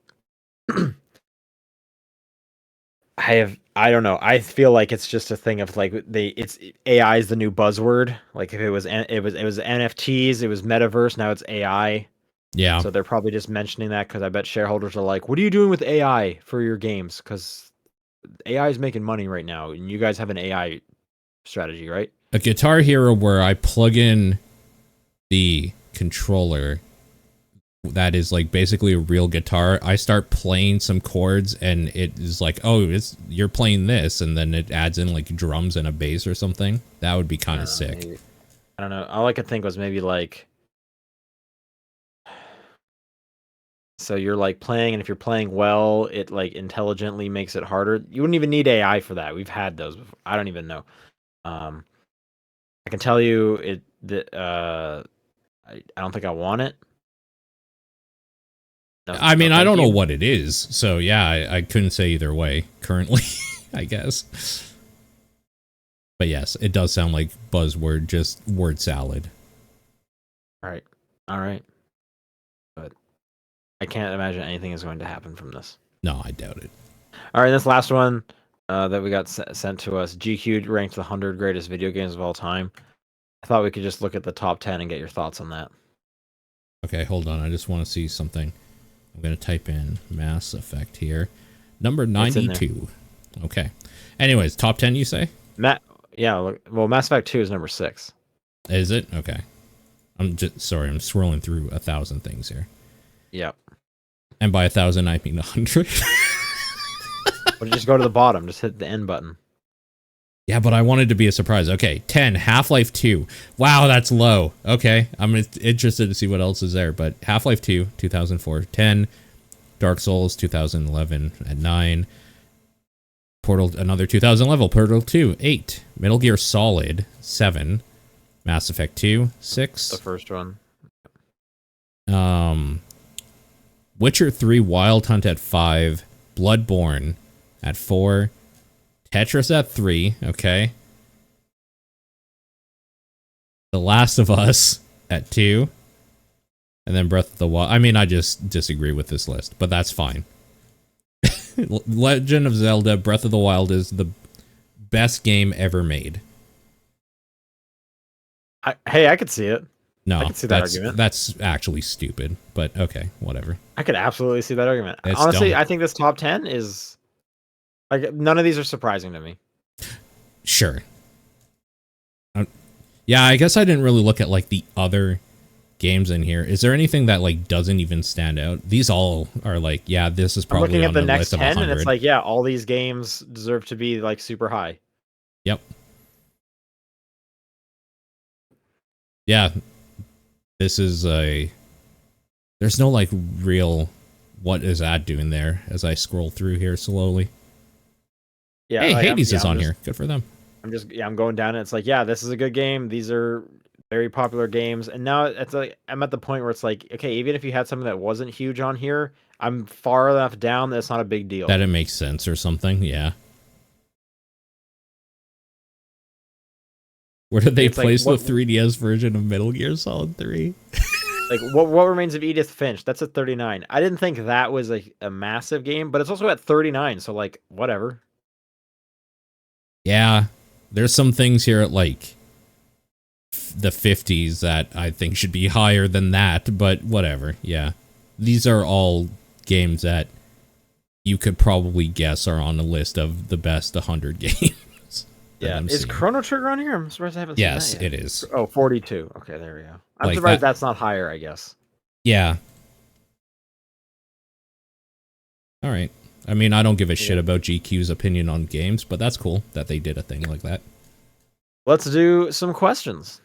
Speaker 2: don't know. I feel like it's just a thing of like it's AI is the new buzzword. Like if it was NFTs, it was metaverse, now it's AI.
Speaker 1: Yeah.
Speaker 2: So they're probably just mentioning that because I bet shareholders are like, "What are you doing with AI for your games?" Because AI is making money right now, and you guys have an AI strategy, right?
Speaker 1: A Guitar Hero where I plug in the controller that is like basically a real guitar. I start playing some chords and it is like, oh, you're playing this, and then it adds in like drums and a bass or something. That would be kind of sick.
Speaker 2: Maybe. I don't know. All I could think was maybe like, so you're like playing, and if you're playing well, it like intelligently makes it harder. You wouldn't even need AI for that. We've had those before. I don't even know. I can tell you it. I don't think I want it.
Speaker 1: No, I mean, I don't know what it is, so yeah, I couldn't say either way currently, I guess. But yes, it does sound like buzzword, just word salad.
Speaker 2: All right. But I can't imagine anything is going to happen from this.
Speaker 1: No, I doubt it.
Speaker 2: All right, this last one that we got sent to us. GQ ranked the 100 greatest video games of all time. I thought we could just look at the top 10 and get your thoughts on that.
Speaker 1: Okay, hold on. I just want to see something. I'm going to type in Mass Effect here. Number 92. Okay. Anyways, top 10 you say?
Speaker 2: Well, Mass Effect 2 is number 6.
Speaker 1: Is it? Okay. I'm I'm scrolling through 1,000 things here.
Speaker 2: Yep.
Speaker 1: And by 1,000 I mean 100.
Speaker 2: Well, just go to the bottom, just hit the end button.
Speaker 1: Yeah, but I wanted to be a surprise. Okay, 10, Half-Life 2. Wow, that's low. Okay, I'm interested to see what else is there. But Half-Life 2, 2004, 10. Dark Souls, 2011 at 9. Portal, another 2011. Portal 2, 8. Metal Gear Solid, 7. Mass Effect 2, 6.
Speaker 2: The first one.
Speaker 1: Witcher 3, Wild Hunt at 5. Bloodborne at 4. Tetris at 3, okay. The Last of Us at 2. And then Breath of the Wild. I mean, I just disagree with this list, but that's fine. Legend of Zelda, Breath of the Wild is the best game ever made.
Speaker 2: I could see it.
Speaker 1: No,
Speaker 2: I could see that argument.
Speaker 1: That's actually stupid, but okay, whatever.
Speaker 2: I could absolutely see that argument. Honestly, I think this top 10 is... like, none of these are surprising to me.
Speaker 1: Sure. Yeah, I guess I didn't really look at like the other games in here. Is there anything that like doesn't even stand out? These all are like, yeah, this is probably
Speaker 2: I'm looking
Speaker 1: on
Speaker 2: at the
Speaker 1: the
Speaker 2: next
Speaker 1: list of
Speaker 2: 10
Speaker 1: 100.
Speaker 2: and it's like, yeah, all these games deserve to be like super high.
Speaker 1: Yep. Yeah. This is a There's no like real what is that doing there as I scroll through here slowly.
Speaker 2: Yeah,
Speaker 1: Hey,
Speaker 2: like
Speaker 1: Hades is on here. Good for them.
Speaker 2: I'm going down and it's like, yeah, this is a good game. These are very popular games. And now it's like I'm at the point where it's like, okay, even if you had something that wasn't huge on here, I'm far enough down that it's not a big deal.
Speaker 1: That it makes sense or something, yeah. Where did they place the 3DS version of Metal Gear Solid 3?
Speaker 2: Like, what remains of Edith Finch? That's at 39. I didn't think that was a massive game, but it's also at 39, so like, whatever.
Speaker 1: Yeah, there's some things here at like the 50s that I think should be higher than that, but whatever, yeah. These are all games that you could probably guess are on a list of the best 100 games.
Speaker 2: Yeah, is Chrono Trigger on here? I'm surprised I haven't seen that yet.
Speaker 1: Yes, it is.
Speaker 2: Oh, 42. Okay, there we go. I'm surprised that's not higher, I guess.
Speaker 1: Yeah. All right. I mean, I don't give a shit about GQ's opinion on games, but that's cool that they did a thing like that.
Speaker 2: Let's do some questions.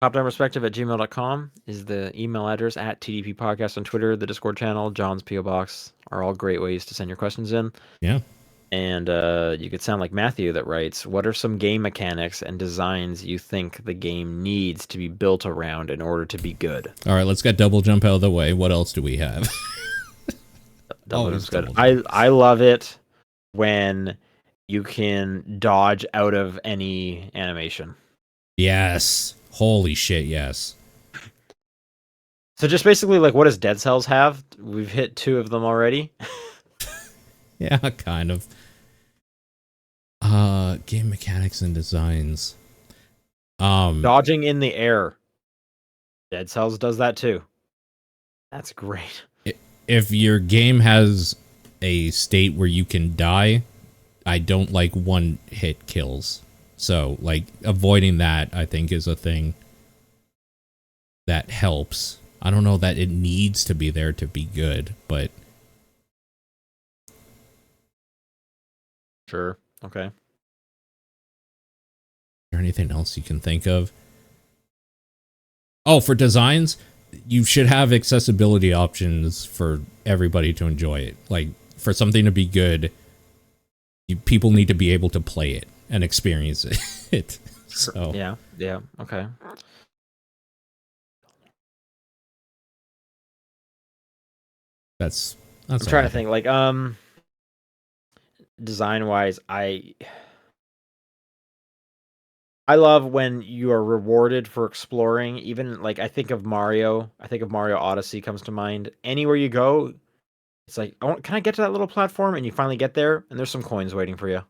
Speaker 2: TopDownPerspective@gmail.com is the email address, at TDP Podcast on Twitter, the Discord channel, John's P.O. Box are all great ways to send your questions in.
Speaker 1: Yeah.
Speaker 2: And you could sound like Matthew that writes, what are some game mechanics and designs you think the game needs to be built around in order to be good?
Speaker 1: All right, let's get double jump out of the way. What else do we have?
Speaker 2: Double jump's good. I love it when you can dodge out of any animation.
Speaker 1: Yes. Holy shit, yes.
Speaker 2: So just basically, like, what does Dead Cells have? We've hit 2 of them already.
Speaker 1: Yeah, kind of. Game mechanics and designs.
Speaker 2: Dodging in the air. Dead Cells does that too. That's great.
Speaker 1: If your game has a state where you can die, I don't like one-hit kills. So, like, avoiding that, I think, is a thing that helps. I don't know that it needs to be there to be good, but...
Speaker 2: Sure. Okay. Is
Speaker 1: there anything else you can think of? Oh, for designs, you should have accessibility options for everybody to enjoy it. Like, for something to be good, people need to be able to play it and experience it. So
Speaker 2: yeah, okay.
Speaker 1: That's
Speaker 2: I'm trying to think, like, design wise, I love when you are rewarded for exploring. Even like I think of Mario Odyssey comes to mind. Anywhere you go, it's like, can I get to that little platform? And you finally get there, and there's some coins waiting for you.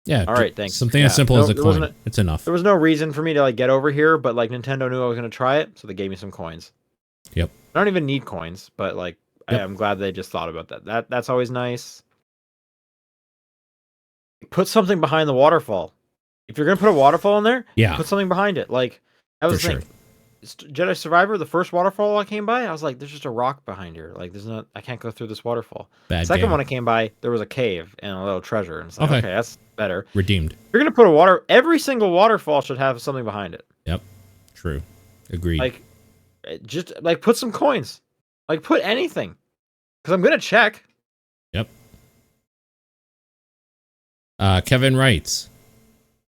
Speaker 1: Yeah.
Speaker 2: All right, thanks.
Speaker 1: Something as simple as a coin. It's enough.
Speaker 2: There was no reason for me to like get over here, but like Nintendo knew I was going to try it, so they gave me some coins.
Speaker 1: Yep.
Speaker 2: I don't even need coins, but like I'm glad they just thought about that. That's always nice. Put something behind the waterfall. If you're going to put a waterfall in there, put something behind it. Like, that was the thing. Jedi Survivor, the first waterfall I came by, I was like, there's just a rock behind here. Like, I can't go through this waterfall.
Speaker 1: Bad
Speaker 2: Second
Speaker 1: game.
Speaker 2: one I came by, there was a cave and a little treasure. And it's like, okay, that's better.
Speaker 1: Redeemed.
Speaker 2: If you're going to put every single waterfall should have something behind it.
Speaker 1: Yep. True. Agreed.
Speaker 2: Like, just, like, put some coins. Like, put anything. Because I'm going to check.
Speaker 1: Yep. Kevin writes,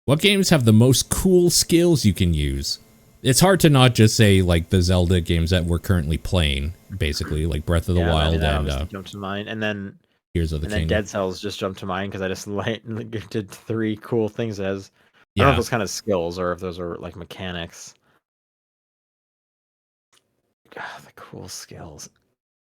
Speaker 1: what games have the most cool skills you can use? It's hard to not just say, like, the Zelda games that we're currently playing, basically, like Breath of the Wild and
Speaker 2: jumped to mind. And then
Speaker 1: Tears of the Kingdom.
Speaker 2: Dead Cells just jumped to mind because I just did 3 cool things as... I don't know if those kind of skills or if those are, like, mechanics. God, the cool skills.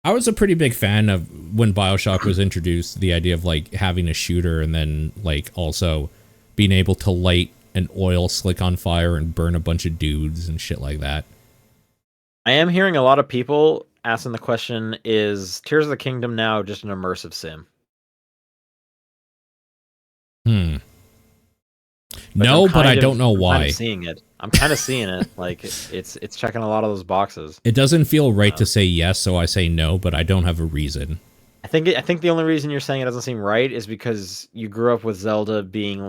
Speaker 1: I was a pretty big fan of when BioShock was introduced, the idea of like having a shooter and then like also being able to light an oil slick on fire and burn a bunch of dudes and shit like that.
Speaker 2: I am hearing a lot of people asking the question, is Tears of the Kingdom now just an immersive sim?
Speaker 1: No, but I don't know why.
Speaker 2: I'm kind of seeing it. Like it's checking a lot of those boxes.
Speaker 1: It doesn't feel right to say yes, so I say no, but I don't have a reason.
Speaker 2: I think the only reason you're saying it doesn't seem right is because you grew up with Zelda being,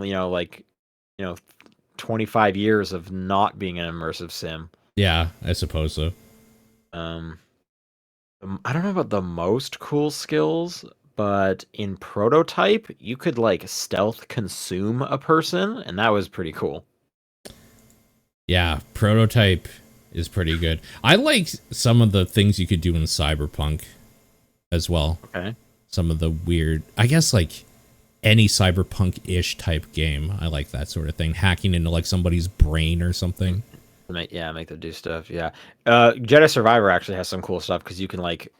Speaker 2: 25 years of not being an immersive sim.
Speaker 1: Yeah, I suppose so.
Speaker 2: I don't know about the most cool skills, but in Prototype, you could like stealth consume a person, and that was pretty cool.
Speaker 1: Yeah, Prototype is pretty good. I like some of the things you could do in Cyberpunk as well.
Speaker 2: Okay.
Speaker 1: Some of the weird, I guess, like any cyberpunk-ish type game. I like that sort of thing. Hacking into like somebody's brain or something.
Speaker 2: Make them do stuff. Yeah. Jedi Survivor actually has some cool stuff because you can like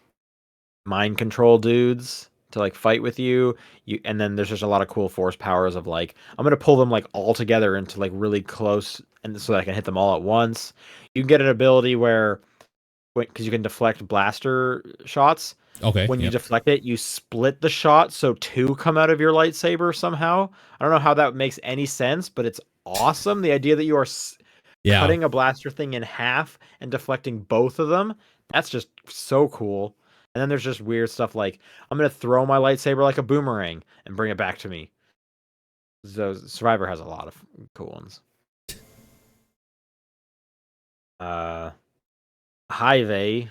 Speaker 2: mind control dudes to like fight with you. And then there's just a lot of cool force powers of like I'm gonna pull them like all together into like really close, and so that I can hit them all at once. You can get an ability where because you can deflect blaster shots.
Speaker 1: Okay,
Speaker 2: When you
Speaker 1: yep.
Speaker 2: deflect it, you split the shot so two come out of your lightsaber somehow. I don't know how that makes any sense, but it's awesome. The idea that you are
Speaker 1: Yeah,
Speaker 2: cutting a blaster thing in half and deflecting both of them, that's just so cool. And then there's just weird stuff like I'm gonna throw my lightsaber like a boomerang and bring it back to me. So Survivor has a lot of cool ones. Uh, Hive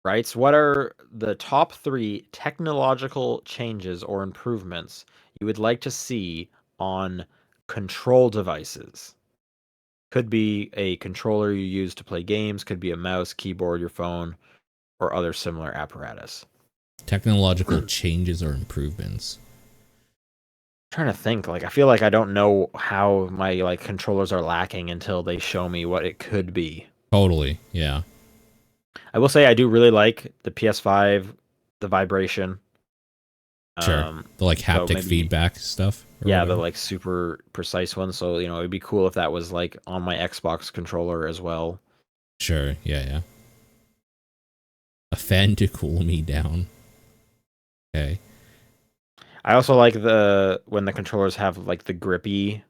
Speaker 2: writes, what are the top 3 technological changes or improvements you would like to see on control devices? Could be a controller you use to play games, could be a mouse, keyboard, your phone, or other similar apparatus.
Speaker 1: technological changes or improvements.
Speaker 2: Trying to think, like I feel like I don't know how my like controllers are lacking until they show me what it could be.
Speaker 1: Totally, yeah.
Speaker 2: I will say I do really like the PS5, the vibration.
Speaker 1: Sure. The like
Speaker 2: So
Speaker 1: haptic
Speaker 2: maybe
Speaker 1: feedback stuff or
Speaker 2: yeah, the
Speaker 1: whatever.
Speaker 2: like super precise one. So it'd be cool if that was like on my Xbox controller as well.
Speaker 1: Sure, yeah, yeah. A fan to cool me down. Okay.
Speaker 2: I also like the when the controllers have like the grippy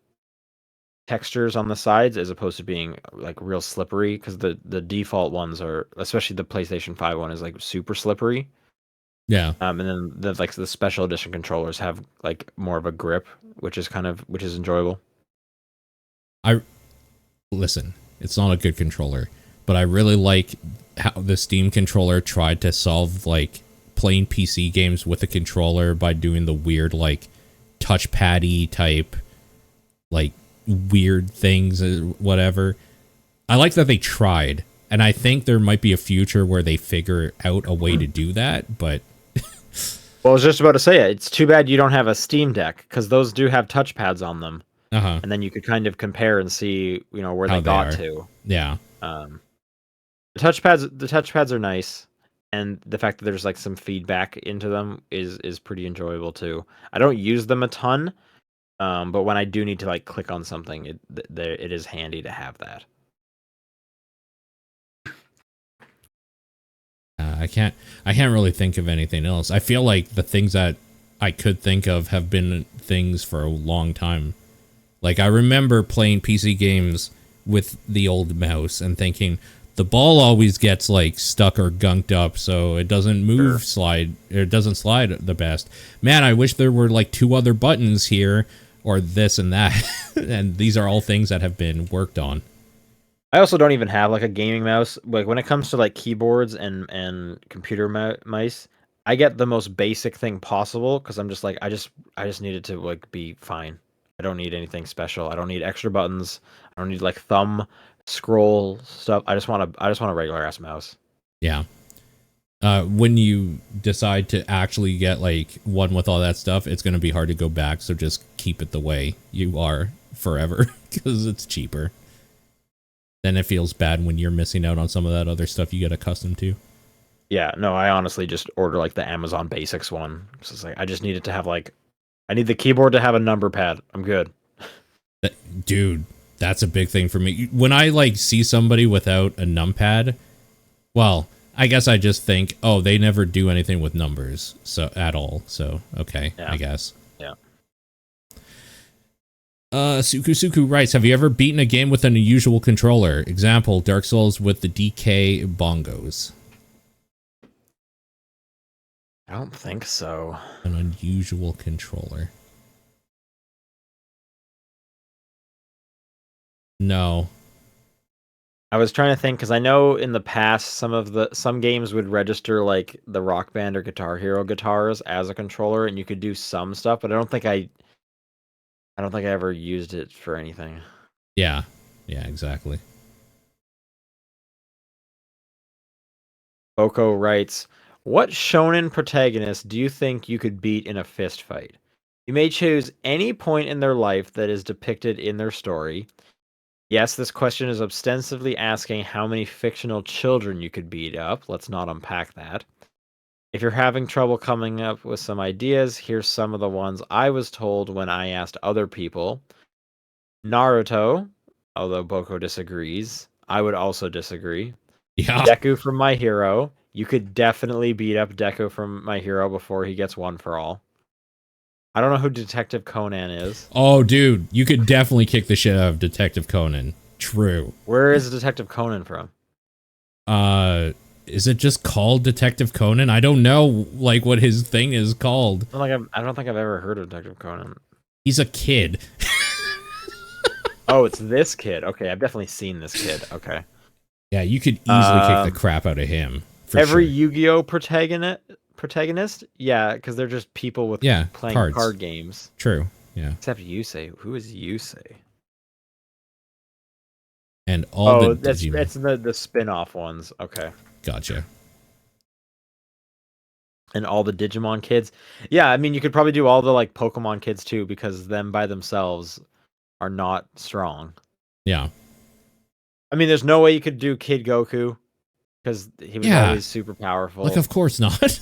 Speaker 2: textures on the sides as opposed to being like real slippery because the default ones are, especially the PlayStation 5 one, is like super slippery.
Speaker 1: Yeah.
Speaker 2: And then the special edition controllers have like more of a grip, which is enjoyable.
Speaker 1: I listen, it's not a good controller, but I really like how the Steam controller tried to solve like playing PC games with a controller by doing the weird like touchpad-y type like weird things whatever. I like that they tried, and I think there might be a future where they figure out a way to do that, but
Speaker 2: Well, I was just about to say it. It's too bad you don't have a Steam Deck because those do have touchpads on them,
Speaker 1: uh-huh,
Speaker 2: and then you could kind of compare and see where
Speaker 1: how
Speaker 2: they
Speaker 1: they
Speaker 2: got
Speaker 1: are.
Speaker 2: to.
Speaker 1: Yeah.
Speaker 2: Um, the touchpads are nice, and the fact that there's like some feedback into them is pretty enjoyable too. I don't use them a ton, but when I do need to like click on something, it is handy to have that.
Speaker 1: I can't really think of anything else. I feel like the things that I could think of have been things for a long time. Like I remember playing PC games with the old mouse and thinking the ball always gets like stuck or gunked up, so it doesn't
Speaker 2: Sure.
Speaker 1: it doesn't slide the best. Man, I wish there were like 2 other buttons here or this and that. And these are all things that have been worked on.
Speaker 2: I also don't even have like a gaming mouse. Like when it comes to like keyboards and computer mice, I get the most basic thing possible because I'm just like I just need it to like be fine. I don't need anything special. I don't need extra buttons. I don't need like thumb scroll stuff. I just want a regular ass mouse.
Speaker 1: Yeah. When you decide to actually get like one with all that stuff, it's going to be hard to go back. So just keep it the way you are forever because it's cheaper. Then it feels bad when you're missing out on some of that other stuff you get accustomed to.
Speaker 2: Yeah, no, I honestly just order like the Amazon Basics one. It's like I just need it to have like I need the keyboard to have a number pad. I'm good.
Speaker 1: Dude, that's a big thing for me. When I like see somebody without a numpad, well, I guess I just think, oh, they never do anything with numbers so at all. So okay,
Speaker 2: Yeah.
Speaker 1: I guess.
Speaker 2: Yeah.
Speaker 1: Suku writes, have you ever beaten a game with an unusual controller? Example, Dark Souls with the DK bongos.
Speaker 2: I don't think so.
Speaker 1: An unusual controller. No.
Speaker 2: I was trying to think because I know in the past some games would register like the Rock Band or Guitar Hero guitars as a controller, and you could do some stuff, but I don't think I ever used it for anything.
Speaker 1: Yeah. Yeah, exactly.
Speaker 2: Boko writes, "What shonen protagonist do you think you could beat in a fist fight? You may choose any point in their life that is depicted in their story. Yes, this question is ostensibly asking how many fictional children you could beat up. Let's not unpack that. If you're having trouble coming up with some ideas, here's some of the ones I was told when I asked other people. Naruto, although Boko disagrees. I would also disagree.
Speaker 1: Yeah.
Speaker 2: Deku from My Hero. You could definitely beat up Deku from My Hero before he gets one for all. I don't know who Detective Conan is.
Speaker 1: Oh, dude, you could definitely kick the shit out of Detective Conan. True.
Speaker 2: Where is Detective Conan from?
Speaker 1: Is it just called Detective Conan? I don't know, like, what his thing is called.
Speaker 2: I don't think I've ever heard of Detective Conan.
Speaker 1: He's a kid.
Speaker 2: Oh, it's this kid. Okay, I've definitely seen this kid. Okay.
Speaker 1: Yeah, you could easily kick the crap out of him.
Speaker 2: Every
Speaker 1: sure.
Speaker 2: Yu-Gi-Oh protagonist? Yeah, because they're just people with playing card games.
Speaker 1: True. Yeah.
Speaker 2: Except Yusei. Who is Yusei?
Speaker 1: And all
Speaker 2: that's the spin-off ones. Okay.
Speaker 1: Gotcha.
Speaker 2: And all the Digimon kids. Yeah, I mean you could probably do all the like Pokemon kids too, because them by themselves are not strong.
Speaker 1: Yeah.
Speaker 2: I mean, there's no way you could do Kid Goku because he was always super powerful.
Speaker 1: Like, of course not.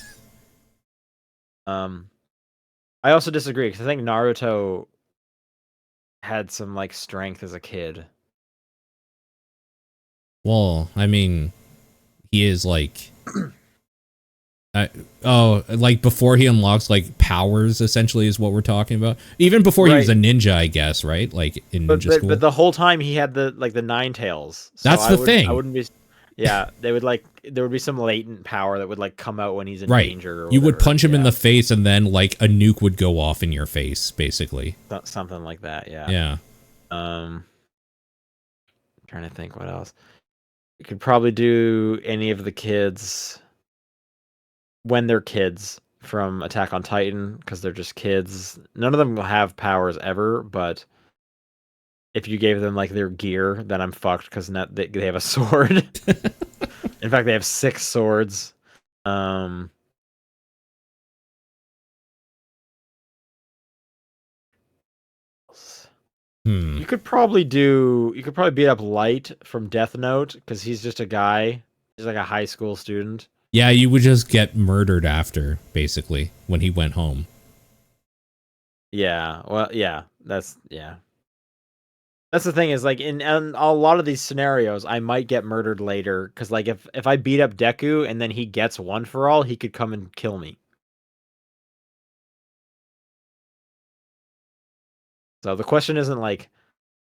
Speaker 2: I also disagree because I think Naruto had some like strength as a kid.
Speaker 1: Well, I mean, he is like, like before he unlocks like powers, essentially, is what we're talking about. Even before he was a ninja, I guess, right? Like in ninja school.
Speaker 2: But the whole time he had the nine tails.
Speaker 1: So that's the thing.
Speaker 2: I wouldn't be. Yeah, there would be some latent power that would like come out when he's in danger. Or
Speaker 1: you would punch him in the face, and then like a nuke would go off in your face, basically.
Speaker 2: Something like that. Yeah.
Speaker 1: Yeah.
Speaker 2: Trying to think what else. You could probably do any of the kids when they're kids from Attack on Titan because they're just kids. None of them will have powers ever, but if you gave them like their gear, then I'm fucked because they have a sword. In fact, they have 6 swords. You could probably beat up Light from Death Note because he's just a guy. He's like a high school student.
Speaker 1: Yeah, you would just get murdered after, basically, when he went home.
Speaker 2: Yeah, well, yeah, that's the thing is, like, in a lot of these scenarios, I might get murdered later, because, like, if I beat up Deku and then he gets one for all, he could come and kill me. So the question isn't, like,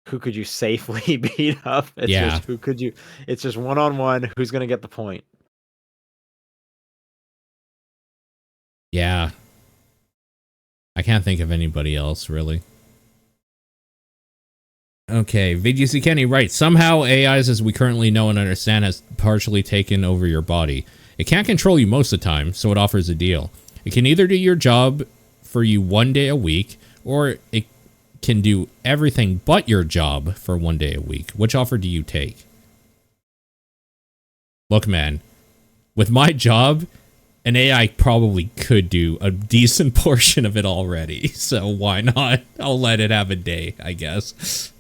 Speaker 2: who could you safely beat up? It's just, who could you... It's just one-on-one, who's gonna get the point?
Speaker 1: Yeah. I can't think of anybody else, really. Okay, VGC Kenny writes, somehow AIs as we currently know and understand has partially taken over your body. It can't control you most of the time, so it offers a deal. It can either do your job for you 1 day a week, or it can do everything but your job for 1 day a week. Which offer do you take? Look, man, with my job, an AI probably could do a decent portion of it already, so why not? I'll let it have a day, I guess.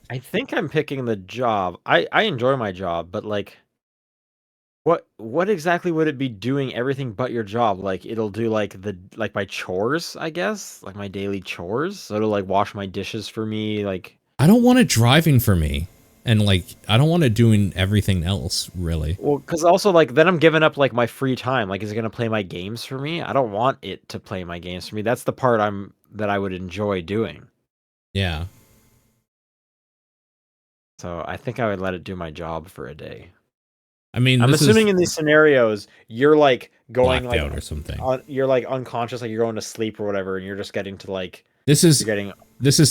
Speaker 2: I think I'm picking the job. I enjoy my job, but like, what exactly would it be doing everything but your job? Like, it'll do like my chores, I guess, like my daily chores. So it'll like wash my dishes for me. Like,
Speaker 1: I don't want it driving for me, and like I don't want it doing everything else, really.
Speaker 2: Well, because also like then I'm giving up like my free time. Like, is it gonna play my games for me? I don't want it to play my games for me. That's the part that I would enjoy doing.
Speaker 1: Yeah.
Speaker 2: So I think I would let it do my job for a day.
Speaker 1: I mean,
Speaker 2: I'm assuming in these scenarios you're like going like
Speaker 1: out or something.
Speaker 2: You're like unconscious, like you're going to sleep or whatever, and you're just getting to like
Speaker 1: this is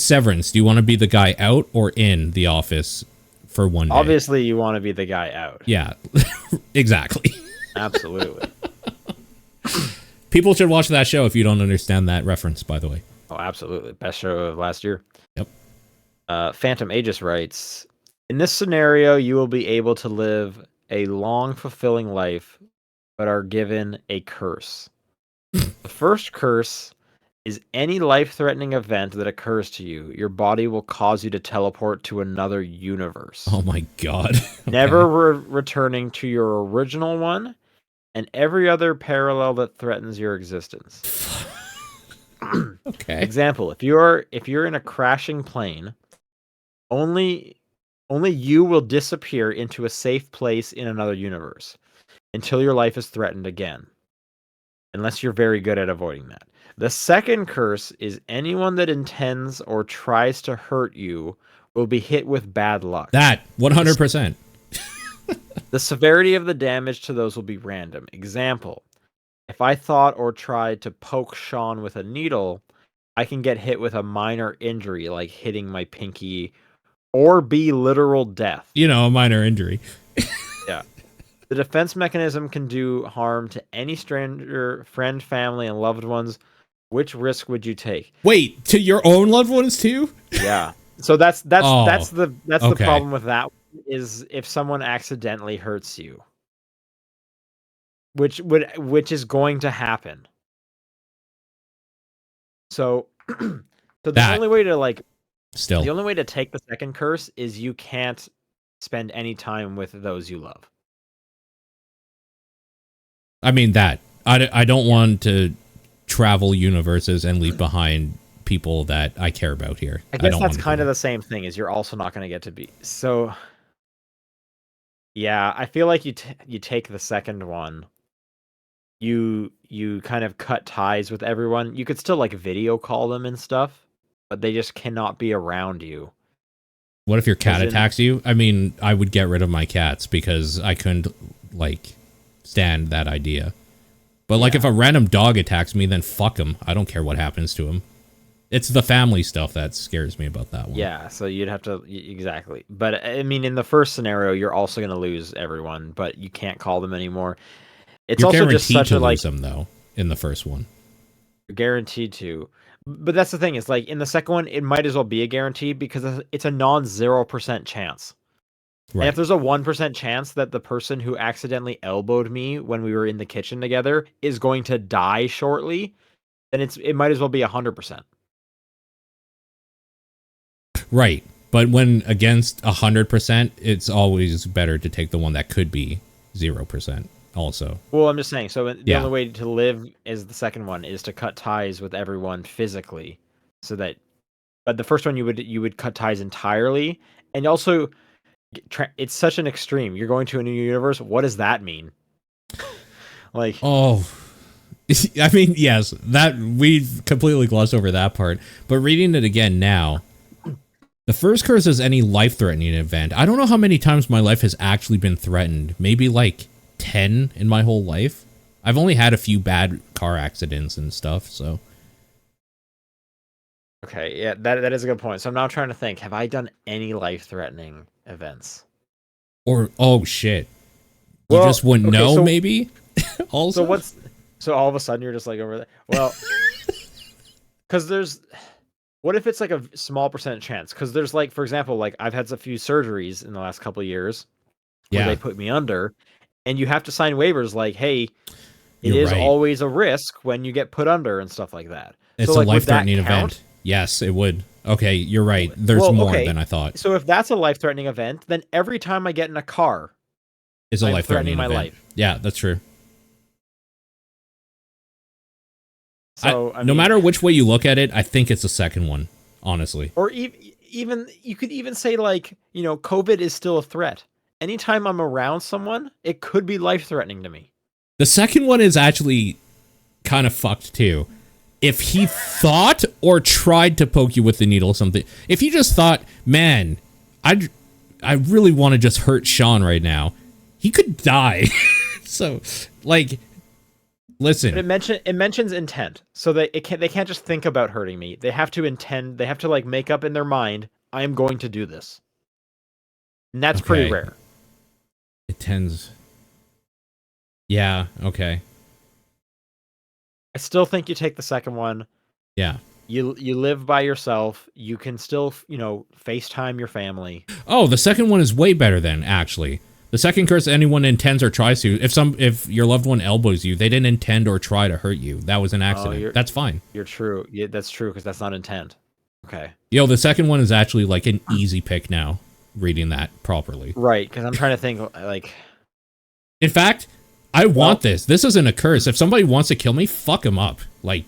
Speaker 1: Severance. Do you want to be the guy out or in the office for one day.
Speaker 2: Obviously, you want to be the guy out.
Speaker 1: Yeah, exactly.
Speaker 2: Absolutely.
Speaker 1: People should watch that show if you don't understand that reference, by the way.
Speaker 2: Oh, absolutely. Best show of last year.
Speaker 1: Yep.
Speaker 2: Phantom Aegis writes, in this scenario, you will be able to live a long, fulfilling life, but are given a curse. The first curse is any life-threatening event that occurs to you. Your body will cause you to teleport to another universe.
Speaker 1: Oh my god. Okay.
Speaker 2: Never returning to your original one, and every other parallel that threatens your existence.
Speaker 1: Okay.
Speaker 2: Example: if you're in a crashing plane, only you will disappear into a safe place in another universe until your life is threatened again. Unless you're very good at avoiding that. The second curse is anyone that intends or tries to hurt you will be hit with bad luck.
Speaker 1: That 100%.
Speaker 2: The severity of the damage to those will be random. Example: if I thought or tried to poke Sean with a needle, I can get hit with a minor injury like hitting my pinky or be literal death.
Speaker 1: You know, a minor injury.
Speaker 2: Yeah. The defense mechanism can do harm to any stranger, friend, family, and loved ones. Which risk would you take?
Speaker 1: Wait, to your own loved ones too?
Speaker 2: Yeah. So that's the
Speaker 1: okay.
Speaker 2: problem with that is if someone accidentally hurts you. Which is going to happen. So the only way to the only way to take the second curse is you can't spend any time with those you love.
Speaker 1: I mean that. I don't want to travel universes and leave behind people that I care about here.
Speaker 2: I guess that's kind of the same thing, is you're also not going to get to be. So yeah, I feel like you take the second one. You kind of cut ties with everyone. You could still like video call them and stuff, but they just cannot be around you.
Speaker 1: What if your cat attacks you? I mean, I would get rid of my cats because I couldn't like stand that idea. But like if a random dog attacks me, then fuck him. I don't care what happens to him. It's the family stuff that scares me about that one.
Speaker 2: Yeah, so you'd have to exactly. But I mean, in the first scenario, you're also going to lose everyone, but you can't call them anymore. It's
Speaker 1: you're
Speaker 2: also just such
Speaker 1: to
Speaker 2: a
Speaker 1: lose them though in the first one.
Speaker 2: You're guaranteed to. But that's the thing, is like in the second one, it might as well be a guarantee because it's a non-0% chance. Right. And if there's a 1% chance that the person who accidentally elbowed me when we were in the kitchen together is going to die shortly, then it might as well be 100%.
Speaker 1: Right. But when against 100%, it's always better to take the one that could be 0% also.
Speaker 2: Well, I'm just saying, so the only way to live is the second one is to cut ties with everyone physically, so that, but the first one you would cut ties entirely, and also it's such an extreme. You're going to a new universe. What does that mean? Like,
Speaker 1: oh, I mean, yes, that we've completely glossed over that part, but reading it again now, the first curse is any life-threatening event. I don't know how many times my life has actually been threatened. Maybe like 10 in my whole life. I've only had a few bad car accidents and stuff, so.
Speaker 2: Okay, yeah, that is a good point. So I'm now trying to think, have I done any life-threatening events?
Speaker 1: Or, oh shit. You just wouldn't know, so, maybe? Also?
Speaker 2: So all of a sudden you're just like over there? Well, because what if it's like a small percent chance? Because there's like, for example, like I've had a few surgeries in the last couple of years where they put me under, and you have to sign waivers like, hey, it is always a risk when you get put under and stuff like that.
Speaker 1: It's
Speaker 2: so,
Speaker 1: a life-threatening event. Yes, it would. Okay, you're right. There's more than I thought.
Speaker 2: So if that's a life-threatening event, then every time I get in a car,
Speaker 1: is a life-threatening event.
Speaker 2: Life.
Speaker 1: Yeah, that's true.
Speaker 2: So I mean,
Speaker 1: no matter which way you look at it, I think it's the second one, honestly.
Speaker 2: Or even you could even say like, COVID is still a threat. Anytime I'm around someone, it could be life-threatening to me.
Speaker 1: The second one is actually kind of fucked too. If he thought or tried to poke you with the needle or something, if he just thought, man, I really want to just hurt Sean right now, he could die. So, like, listen.
Speaker 2: But it mentions intent, so that they can't just think about hurting me. They have to intend. They have to like make up in their mind, I am going to do this. And that's pretty
Speaker 1: Okay.
Speaker 2: rare.
Speaker 1: It tends. Yeah. Okay.
Speaker 2: I still think you take the second one.
Speaker 1: Yeah.
Speaker 2: You live by yourself. You can still, FaceTime your family.
Speaker 1: Oh, the second one is way better then, actually. The second curse anyone intends or tries to, if your loved one elbows you, they didn't intend or try to hurt you. That was an accident. That's fine.
Speaker 2: You're true. Yeah, that's true because that's not intent. Okay.
Speaker 1: Yo, the second one is actually like an easy pick now, reading that properly.
Speaker 2: Right, because I'm trying to think like.
Speaker 1: In fact, I want this. This isn't a curse. If somebody wants to kill me, fuck them up. Like,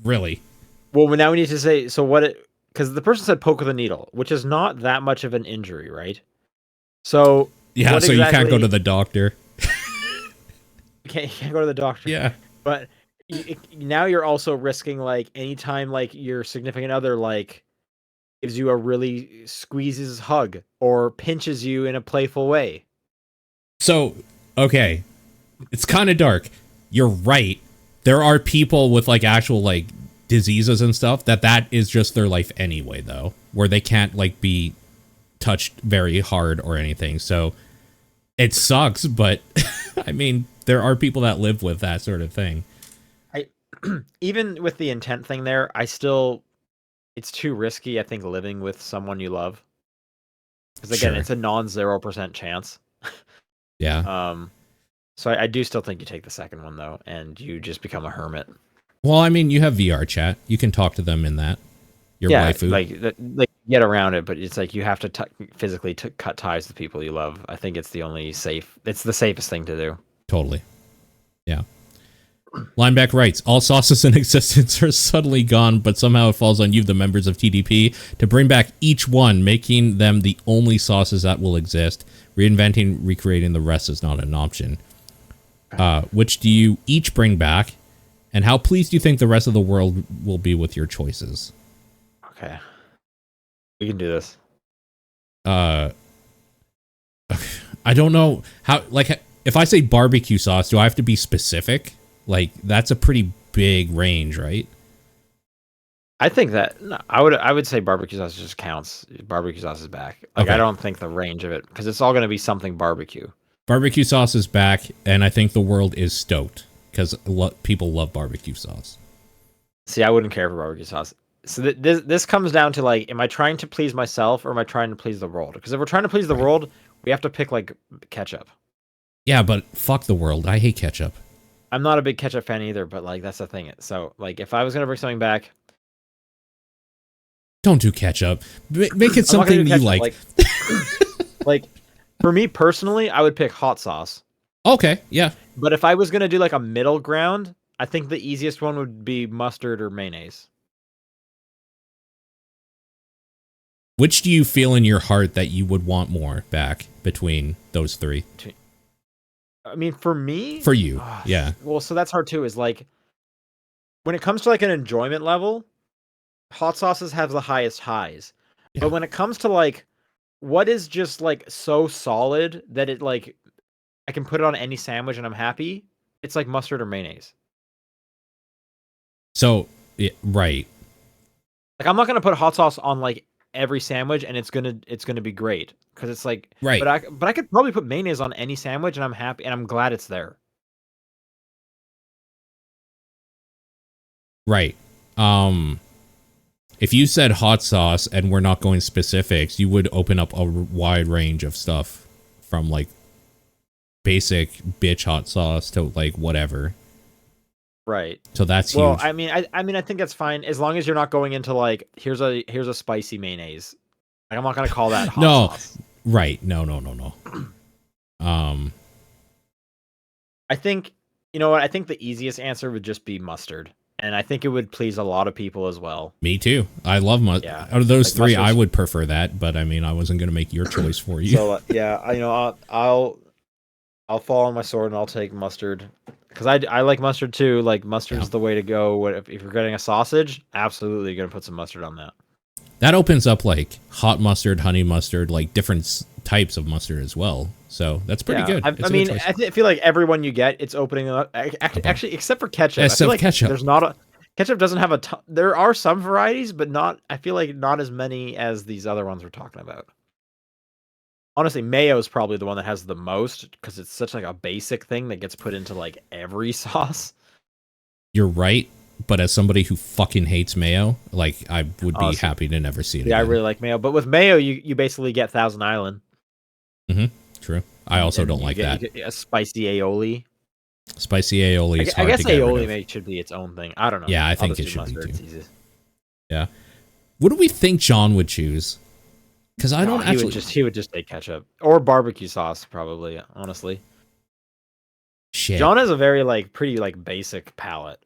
Speaker 1: really.
Speaker 2: Well, now we need to say so what it because the person said poke with a needle, which is not that much of an injury, right? So
Speaker 1: yeah, so you can't go to the doctor.
Speaker 2: You can't go to the doctor.
Speaker 1: Yeah,
Speaker 2: but now you're also risking like anytime like your significant other like gives you a really squeezes hug or pinches you in a playful way.
Speaker 1: So okay, it's kind of dark. You're right. There are people with like actual like diseases and stuff that is just their life anyway, though, where they can't like be touched very hard or anything. So it sucks, but I mean, there are people that live with that sort of thing.
Speaker 2: Even with the intent thing there, it's too risky, I think, living with someone you love. Because again, it's a non-0% chance.
Speaker 1: Yeah.
Speaker 2: So I do still think you take the second one though, and you just become a hermit.
Speaker 1: Well, I mean, you have VR chat. You can talk to them in that. Your waifu.
Speaker 2: Like get around it, but it's like you have to physically cut ties with people you love. I think it's it's the safest thing to do.
Speaker 1: Totally. Yeah. Lineback writes, all sauces in existence are suddenly gone, but somehow it falls on you, the members of TDP, to bring back each one, making them the only sauces that will exist. Recreating the rest is not an option. Which do you each bring back? And how pleased do you think the rest of the world will be with your choices?
Speaker 2: Okay. We can do this.
Speaker 1: I don't know how, like, if I say barbecue sauce, do I have to be specific? Like, that's a pretty big range, right?
Speaker 2: I think that I would say barbecue sauce just counts. Barbecue sauce is back. Like, okay. I don't think the range of it, because it's all going to be something barbecue.
Speaker 1: Barbecue sauce is back, and I think the world is stoked because people love barbecue sauce.
Speaker 2: See, I wouldn't care for barbecue sauce. So this comes down to, like, am I trying to please myself or am I trying to please the world? Because if we're trying to please the world, we have to pick, like, ketchup.
Speaker 1: Yeah, but fuck the world. I hate ketchup.
Speaker 2: I'm not a big ketchup fan either, but, like, that's the thing. So, like, if I was going to bring something back...
Speaker 1: Don't do ketchup. Make it something you like.
Speaker 2: Like, for me personally, I would pick hot sauce.
Speaker 1: Okay, yeah.
Speaker 2: But if I was going to do, like, a middle ground, I think the easiest one would be mustard or mayonnaise.
Speaker 1: Which do you feel in your heart that you would want more back between those three?
Speaker 2: I mean, for me...
Speaker 1: For you, yeah.
Speaker 2: Well, so that's hard too, is like... When it comes to, like, an enjoyment level, hot sauces have the highest highs. Yeah. But when it comes to, like, what is just, like, so solid that it, like... I can put it on any sandwich and I'm happy, it's like mustard or mayonnaise.
Speaker 1: So, yeah, right.
Speaker 2: Like, I'm not going to put hot sauce on, like, every sandwich and it's gonna be great because it's like
Speaker 1: right.
Speaker 2: But I could probably put mayonnaise on any sandwich and I'm happy and I'm glad it's there.
Speaker 1: Right. If you said hot sauce and we're not going specifics, you would open up a wide range of stuff from like basic bitch hot sauce to like whatever.
Speaker 2: Right.
Speaker 1: So that's huge.
Speaker 2: Well, I mean, I think that's fine as long as you're not going into like here's a spicy mayonnaise. Like, I'm not gonna call that hot sauce.
Speaker 1: Right. No.
Speaker 2: I think you know what? I think the easiest answer would just be mustard, and I think it would please a lot of people as well.
Speaker 1: Me too. I love mustard. Yeah. Out of those like three, I would prefer that, but I mean, I wasn't gonna make your choice for you.
Speaker 2: So yeah, I'll fall on my sword and I'll take mustard. Because I like mustard too. Like, mustard's the way to go. If you're getting a sausage, absolutely you're going to put some mustard on that.
Speaker 1: That opens up, like, hot mustard, honey mustard, like, different types of mustard as well. So, that's pretty good.
Speaker 2: I mean, I feel like everyone you get, it's opening up. Actually, except for ketchup.
Speaker 1: Except
Speaker 2: like
Speaker 1: ketchup.
Speaker 2: There's not a... Ketchup doesn't have a ton... There are some varieties, but not... I feel like not as many as these other ones we're talking about. Honestly, mayo is probably the one that has the most because it's such like a basic thing that gets put into like every sauce.
Speaker 1: You're right, but as somebody who fucking hates mayo, like I would be
Speaker 2: Honestly,
Speaker 1: happy to never see it
Speaker 2: yeah, I
Speaker 1: again.
Speaker 2: really like mayo, but with mayo, you basically get Thousand Island.
Speaker 1: True. I also don't like that.
Speaker 2: You get a spicy aioli.
Speaker 1: Spicy aioli is
Speaker 2: I
Speaker 1: hard to
Speaker 2: guess
Speaker 1: get rid
Speaker 2: aioli
Speaker 1: of.
Speaker 2: should be its own thing. I don't know.
Speaker 1: Yeah, I
Speaker 2: I'll
Speaker 1: think
Speaker 2: just
Speaker 1: it
Speaker 2: do
Speaker 1: should be
Speaker 2: mustard.
Speaker 1: too.
Speaker 2: It's easiest.
Speaker 1: Yeah. What do we think John would choose? Because I
Speaker 2: No,
Speaker 1: don't actually.
Speaker 2: he would just take ketchup or barbecue sauce, probably. Honestly,
Speaker 1: Shit.
Speaker 2: John has a very like pretty like basic palate.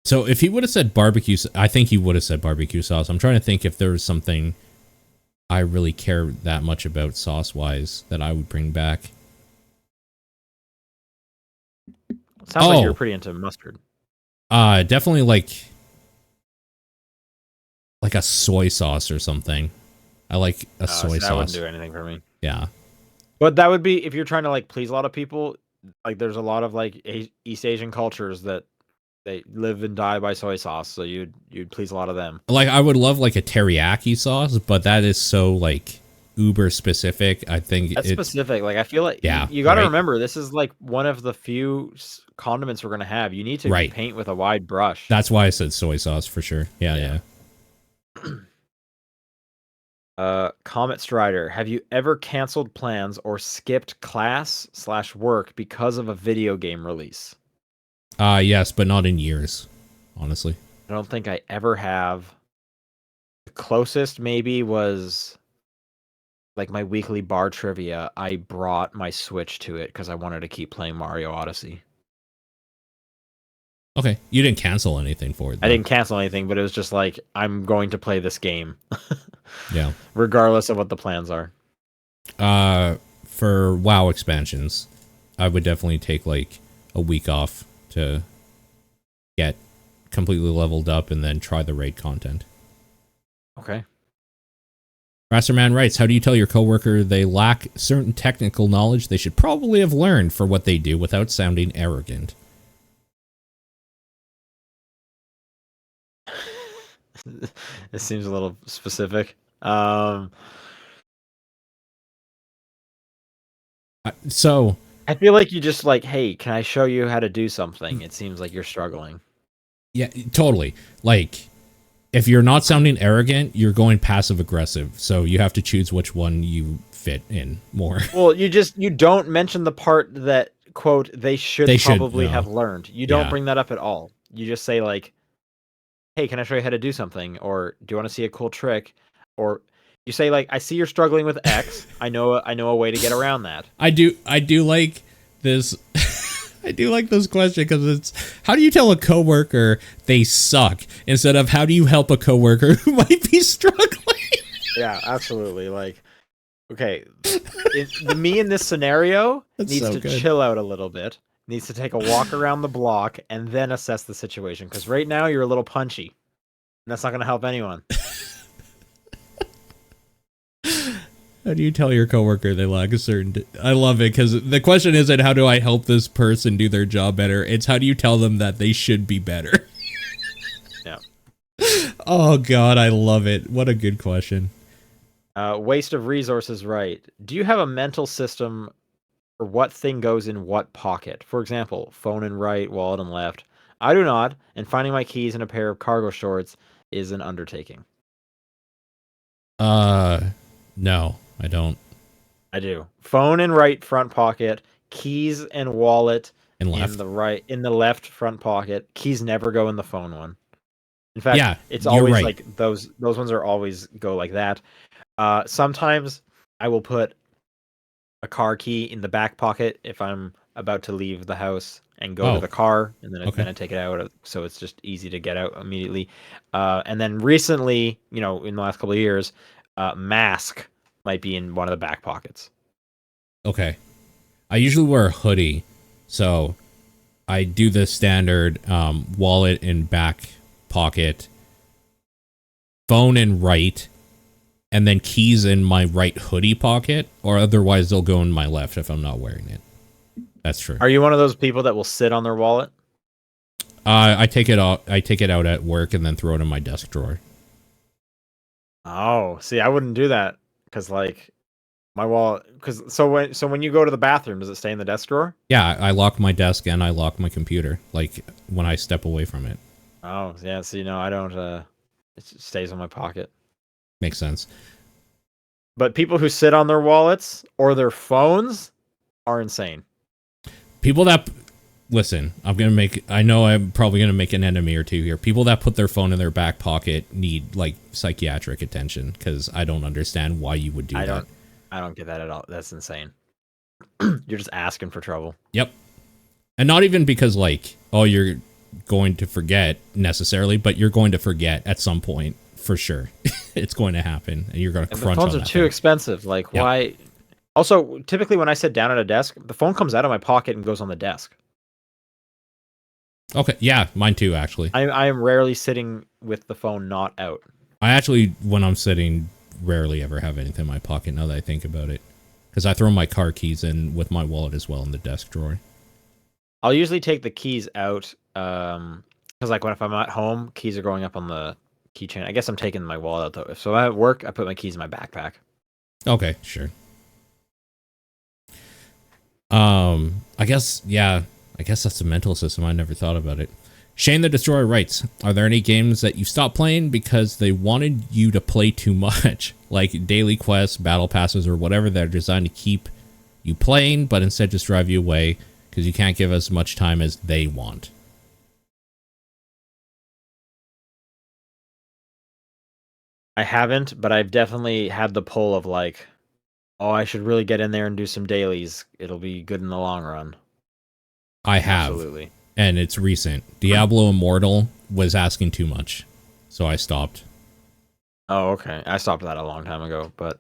Speaker 1: So if he would have said barbecue, I think he would have said barbecue sauce. I'm trying to think if there was something I really care that much about sauce wise that I would bring back.
Speaker 2: Sounds like you're pretty into mustard.
Speaker 1: Definitely like a soy sauce or something. I like a soy sauce.
Speaker 2: That wouldn't do anything for me.
Speaker 1: Yeah.
Speaker 2: But that would be if you're trying to like please a lot of people. Like there's a lot of like East Asian cultures that they live and die by soy sauce, so you'd please a lot of them.
Speaker 1: Like I would love like a teriyaki sauce, but that is so like uber specific. I think
Speaker 2: That's specific. Like I feel like
Speaker 1: yeah,
Speaker 2: you got to remember this is like one of the few condiments we're gonna have. You need to paint with a wide brush.
Speaker 1: That's why I said soy sauce for sure. Yeah.
Speaker 2: Comet Strider, have you ever canceled plans or skipped class/work because of a video game release?
Speaker 1: Yes, but not in years, honestly.
Speaker 2: I don't think I ever have. The closest maybe was like my weekly bar trivia. I brought my Switch to it because I wanted to keep playing Mario Odyssey.
Speaker 1: Okay, you didn't cancel anything for it, though.
Speaker 2: I didn't cancel anything, but it was just like, I'm going to play this game.
Speaker 1: Yeah.
Speaker 2: Regardless of what the plans are.
Speaker 1: For WoW expansions, I would definitely take like a week off to get completely leveled up and then try the raid content.
Speaker 2: Okay.
Speaker 1: Rasterman writes, how do you tell your coworker they lack certain technical knowledge they should probably have learned for what they do without sounding arrogant?
Speaker 2: It seems a little specific.
Speaker 1: So
Speaker 2: I feel like you just like, hey, can I show you how to do something? It seems like you're struggling.
Speaker 1: Yeah, totally. Like, if you're not sounding arrogant, you're going passive aggressive. So you have to choose which one you fit in more.
Speaker 2: Well, you don't mention the part that quote they should probably have learned. You don't bring that up at all. You just say like, hey, can I show you how to do something? Or do you want to see a cool trick? Or you say like, I see you're struggling with X. I know a way to get around that.
Speaker 1: I do like this. I do like this question because it's how do you tell a coworker they suck instead of how do you help a coworker who might be struggling?
Speaker 2: Yeah, absolutely. Like, okay, me in this scenario needs to chill out a little bit. Needs to take a walk around the block and then assess the situation. Because right now you're a little punchy. And that's not going to help anyone.
Speaker 1: How do you tell your coworker they lack a certain... I love it because the question isn't how do I help this person do their job better. It's how do you tell them that they should be better.
Speaker 2: Yeah.
Speaker 1: Oh, God, I love it. What a good question.
Speaker 2: Waste of resources, right. Do you have a mental system for what thing goes in what pocket? For example, phone in right, wallet in left. I do not, and finding my keys in a pair of cargo shorts is an undertaking.
Speaker 1: No, I don't.
Speaker 2: I do. Phone in right front pocket, keys and wallet
Speaker 1: in left.
Speaker 2: In the left front pocket. Keys never go in the phone one. In fact, it's always like those ones are always go like that. Sometimes I will put a car key in the back pocket if I'm about to leave the house and go to the car, and then I take it out, so it's just easy to get out immediately. And then recently, in the last couple of years, mask might be in one of the back pockets.
Speaker 1: Okay. I usually wear a hoodie, so I do the standard wallet in back pocket, phone in right, and then keys in my right hoodie pocket, or otherwise they'll go in my left if I'm not wearing it. That's true.
Speaker 2: Are you one of those people that will sit on their wallet?
Speaker 1: I take it out at work and then throw it in my desk drawer.
Speaker 2: Oh, see, I wouldn't do that because, like, My wallet, because when you go to the bathroom, does it stay in the desk drawer?
Speaker 1: Yeah, I lock my desk and I lock my computer, like, when I step away from it.
Speaker 2: Oh, yeah. So I don't. It stays in my pocket.
Speaker 1: Makes sense.
Speaker 2: But people who sit on their wallets or their phones are insane.
Speaker 1: People that listen, I know I'm probably gonna make an enemy or two here. People that put their phone in their back pocket need like psychiatric attention, because I don't understand why you would do that.
Speaker 2: I don't get that at all. That's insane. You're just asking for trouble.
Speaker 1: Yep. And not even because like, oh, you're going to forget necessarily, but you're going to forget at some point for sure. It's going to happen, and you're going to crunch on that.
Speaker 2: The phones are too expensive. Like, yep. Why? Also, typically when I sit down at a desk, the phone comes out of my pocket and goes on the desk.
Speaker 1: Okay, yeah, mine too, actually.
Speaker 2: I am rarely sitting with the phone not out.
Speaker 1: I actually, when I'm sitting, rarely ever have anything in my pocket, now that I think about it. Because I throw my car keys in with my wallet as well in the desk drawer.
Speaker 2: I'll usually take the keys out, because like if I'm at home, keys are going up on the keychain. I guess I'm taking my wallet out though. So I'm at work, I put my keys in my backpack.
Speaker 1: Okay, sure. I guess that's the mental system. I never thought about it. Shane the Destroyer writes, are there any games that you stopped playing because they wanted you to play too much? Like daily quests, battle passes, or whatever that are designed to keep you playing, but instead just drive you away because you can't give as much time as they want.
Speaker 2: I haven't, but I've definitely had the pull of like, oh, I should really get in there and do some dailies. It'll be good in the long run.
Speaker 1: I have. Absolutely. And it's recent. Diablo Immortal was asking too much, so I stopped.
Speaker 2: Oh, okay. I stopped that a long time ago, but...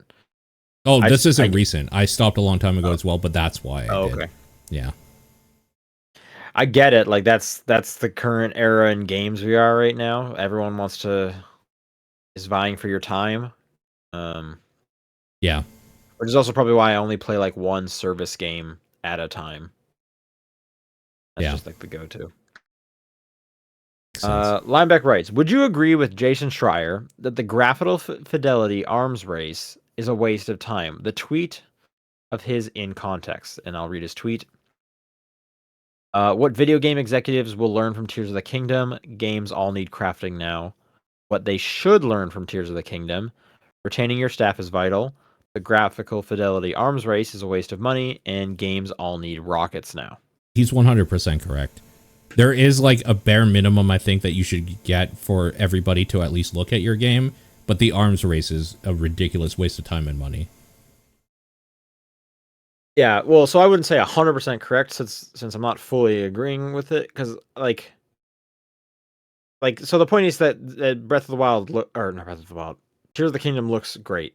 Speaker 1: Oh, this isn't recent. I stopped a long time ago as well, but that's why I did.
Speaker 2: Okay.
Speaker 1: Yeah.
Speaker 2: I get it. Like, that's the current era in games we are right now. Everyone is vying for your time.
Speaker 1: Yeah.
Speaker 2: Which is also probably why I only play, like, one service game at a time. That's just, like, the go-to. Lineback writes, would you agree with Jason Schreier that the graphical fidelity arms race is a waste of time? The tweet of his in context, and I'll read his tweet. What video game executives will learn from Tears of the Kingdom? Games all need crafting now. What they should learn from Tears of the Kingdom: retaining your staff is vital. The graphical fidelity arms race is a waste of money, and games all need rockets now.
Speaker 1: He's 100% correct. There is like a bare minimum I think that you should get for everybody to at least look at your game, but the arms race is a ridiculous waste of time and money.
Speaker 2: Yeah, well, so I wouldn't say 100% correct since I'm not fully agreeing with it, because like so the point is that Breath of the Wild not Breath of the Wild, Tears of the Kingdom looks great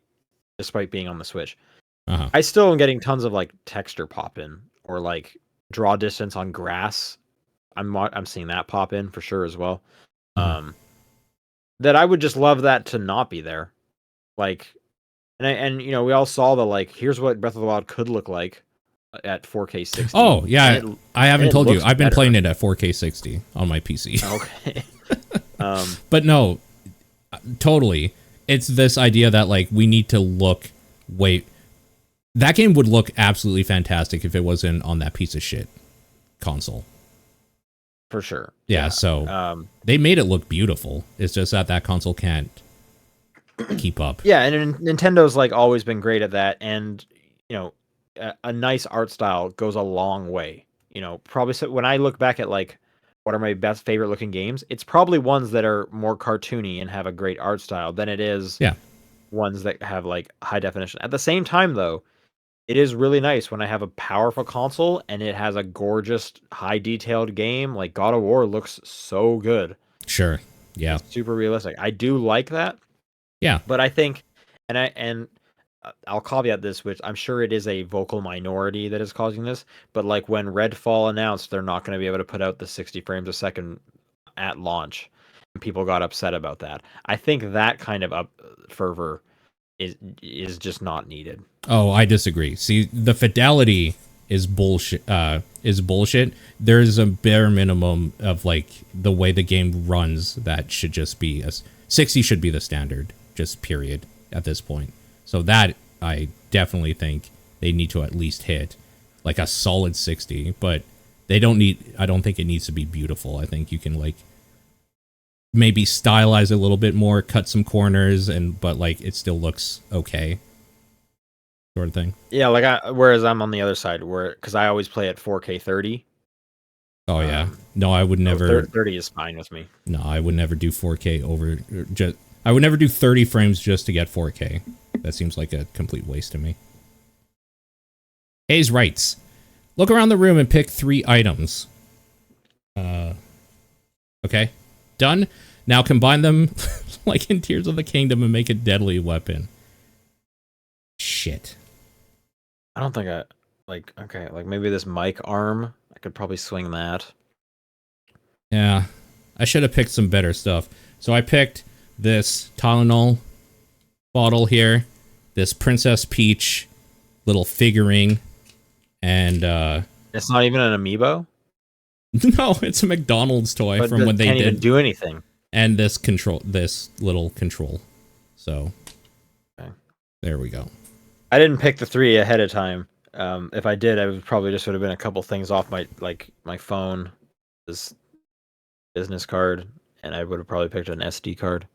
Speaker 2: despite being on the Switch.
Speaker 1: Uh-huh.
Speaker 2: I still am getting tons of like texture pop in or like draw distance on grass. I'm seeing that pop in for sure as well. That I would just love that to not be there. Like, and you know, we all saw the like, here's what Breath of the Wild could look like at 4K 60.
Speaker 1: Oh yeah, I haven't told you. I've been playing it at 4K 60 on my PC.
Speaker 2: Okay.
Speaker 1: But no, totally. It's this idea that like we need to look. Wait, that game would look absolutely fantastic if it wasn't on that piece of shit console.
Speaker 2: For sure.
Speaker 1: Yeah, so they made it look beautiful. It's just that console can't keep up.
Speaker 2: Yeah, and Nintendo's like always been great at that, and you know, a nice art style goes a long way. You know, probably when I look back at like what are my best favorite looking games, it's probably ones that are more cartoony and have a great art style than it is ones that have like high definition. At the same time though, it is really nice when I have a powerful console and it has a gorgeous, high-detailed game. Like God of War looks so good.
Speaker 1: Sure, yeah,
Speaker 2: it's super realistic. I do like that.
Speaker 1: Yeah,
Speaker 2: but I think, and I'll caveat this, which I'm sure it is a vocal minority that is causing this. But like when Redfall announced they're not going to be able to put out the 60 frames a second at launch, and people got upset about that. I think that kind of fervor is just not needed.
Speaker 1: Oh, I disagree. See, the fidelity is bullshit. There's a bare minimum of like the way the game runs that should just be 60 should be the standard, just period at this point. So that I definitely think they need to at least hit like a solid 60, but they don't need, I don't think it needs to be beautiful. I think you can like maybe stylize a little bit more, cut some corners, and but like it still looks okay, sort of thing.
Speaker 2: Yeah, whereas I'm on the other side where because I always play at 4K 30.
Speaker 1: Oh yeah, no, I would
Speaker 2: So
Speaker 1: never.
Speaker 2: 30 is fine with me.
Speaker 1: No, I would never do 4K over. Just I would never do 30 frames just to get 4K. That seems like a complete waste to me. Hayes writes, look around the room and pick 3 items. Okay, done. Now combine them like in Tears of the Kingdom and make a deadly weapon. Shit.
Speaker 2: I don't think okay, like maybe this mic arm. I could probably swing that.
Speaker 1: Yeah, I should have picked some better stuff. So I picked this Tylenol bottle here, this Princess Peach little figurine, and
Speaker 2: It's not even an amiibo.
Speaker 1: no, it's a McDonald's toy
Speaker 2: But
Speaker 1: from when they
Speaker 2: can't
Speaker 1: did
Speaker 2: even do anything.
Speaker 1: And this little control. So
Speaker 2: Okay.
Speaker 1: there we go.
Speaker 2: I didn't pick the 3 ahead of time. If I did, I would probably just would have been a couple things off my phone, this business card, and I would have probably picked an SD card.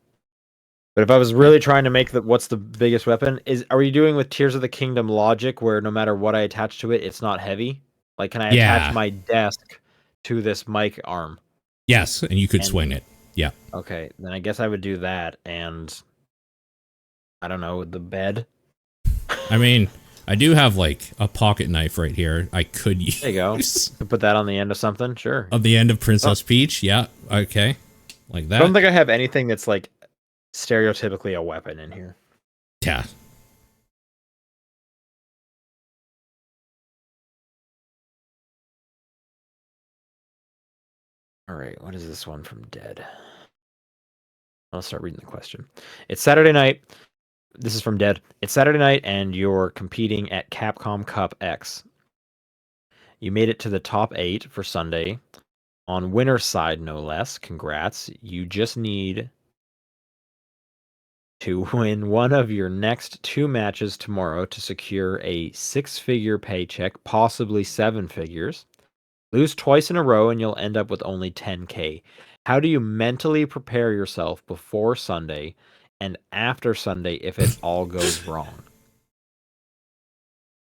Speaker 2: But if I was really trying to make what's the biggest weapon, are you doing with Tears of the Kingdom logic where no matter what I attach to it, it's not heavy? Like, can I attach my desk to this mic arm?
Speaker 1: Yes, and you could swing it. Yeah.
Speaker 2: Okay, then I guess I would do that, and I don't know, the bed.
Speaker 1: I mean, I do have like a pocket knife right here. I could use.
Speaker 2: There you go. Put that on the end of something, sure.
Speaker 1: Of the end of Princess Peach, yeah. Okay, like that.
Speaker 2: I don't think I have anything that's like stereotypically a weapon in here.
Speaker 1: Yeah.
Speaker 2: All right, what is this one from Dead? I'll start reading the question. It's Saturday night. This is from Dead. It's Saturday night, and you're competing at Capcom Cup X. You made it to the top 8 for Sunday. On winner's side, no less. Congrats. You just need to win one of your next 2 matches tomorrow to secure a 6-figure paycheck, possibly 7 figures. Lose twice in a row and you'll end up with only 10K. How do you mentally prepare yourself before Sunday and after Sunday if it all goes wrong?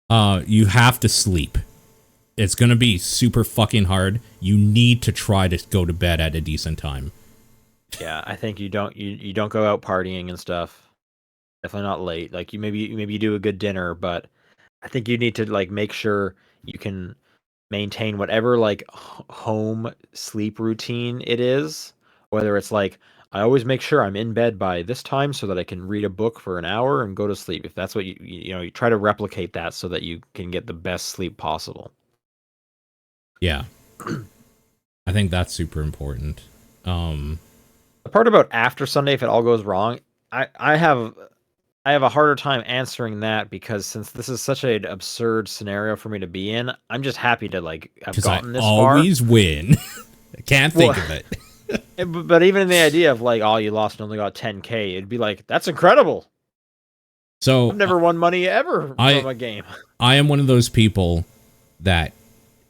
Speaker 1: You have to sleep. It's gonna be super fucking hard. You need to try to go to bed at a decent time.
Speaker 2: Yeah, I think you don't go out partying and stuff. Definitely not late. Like maybe you do a good dinner, but I think you need to like make sure you can maintain whatever like home sleep routine it is, whether it's like I always make sure I'm in bed by this time so that I can read a book for an hour and go to sleep. If that's what you try to replicate that so that you can get the best sleep possible.
Speaker 1: Yeah. I think that's super important.
Speaker 2: The part about after Sunday, if it all goes wrong, I have a harder time answering that because since this is such an absurd scenario for me to be in, I'm just happy to like have gotten this far.
Speaker 1: I always win. I can't think of it.
Speaker 2: But even in the idea of like, oh, you lost and only got 10K, it'd be like, that's incredible.
Speaker 1: So
Speaker 2: I've never won money ever from a game.
Speaker 1: I am one of those people that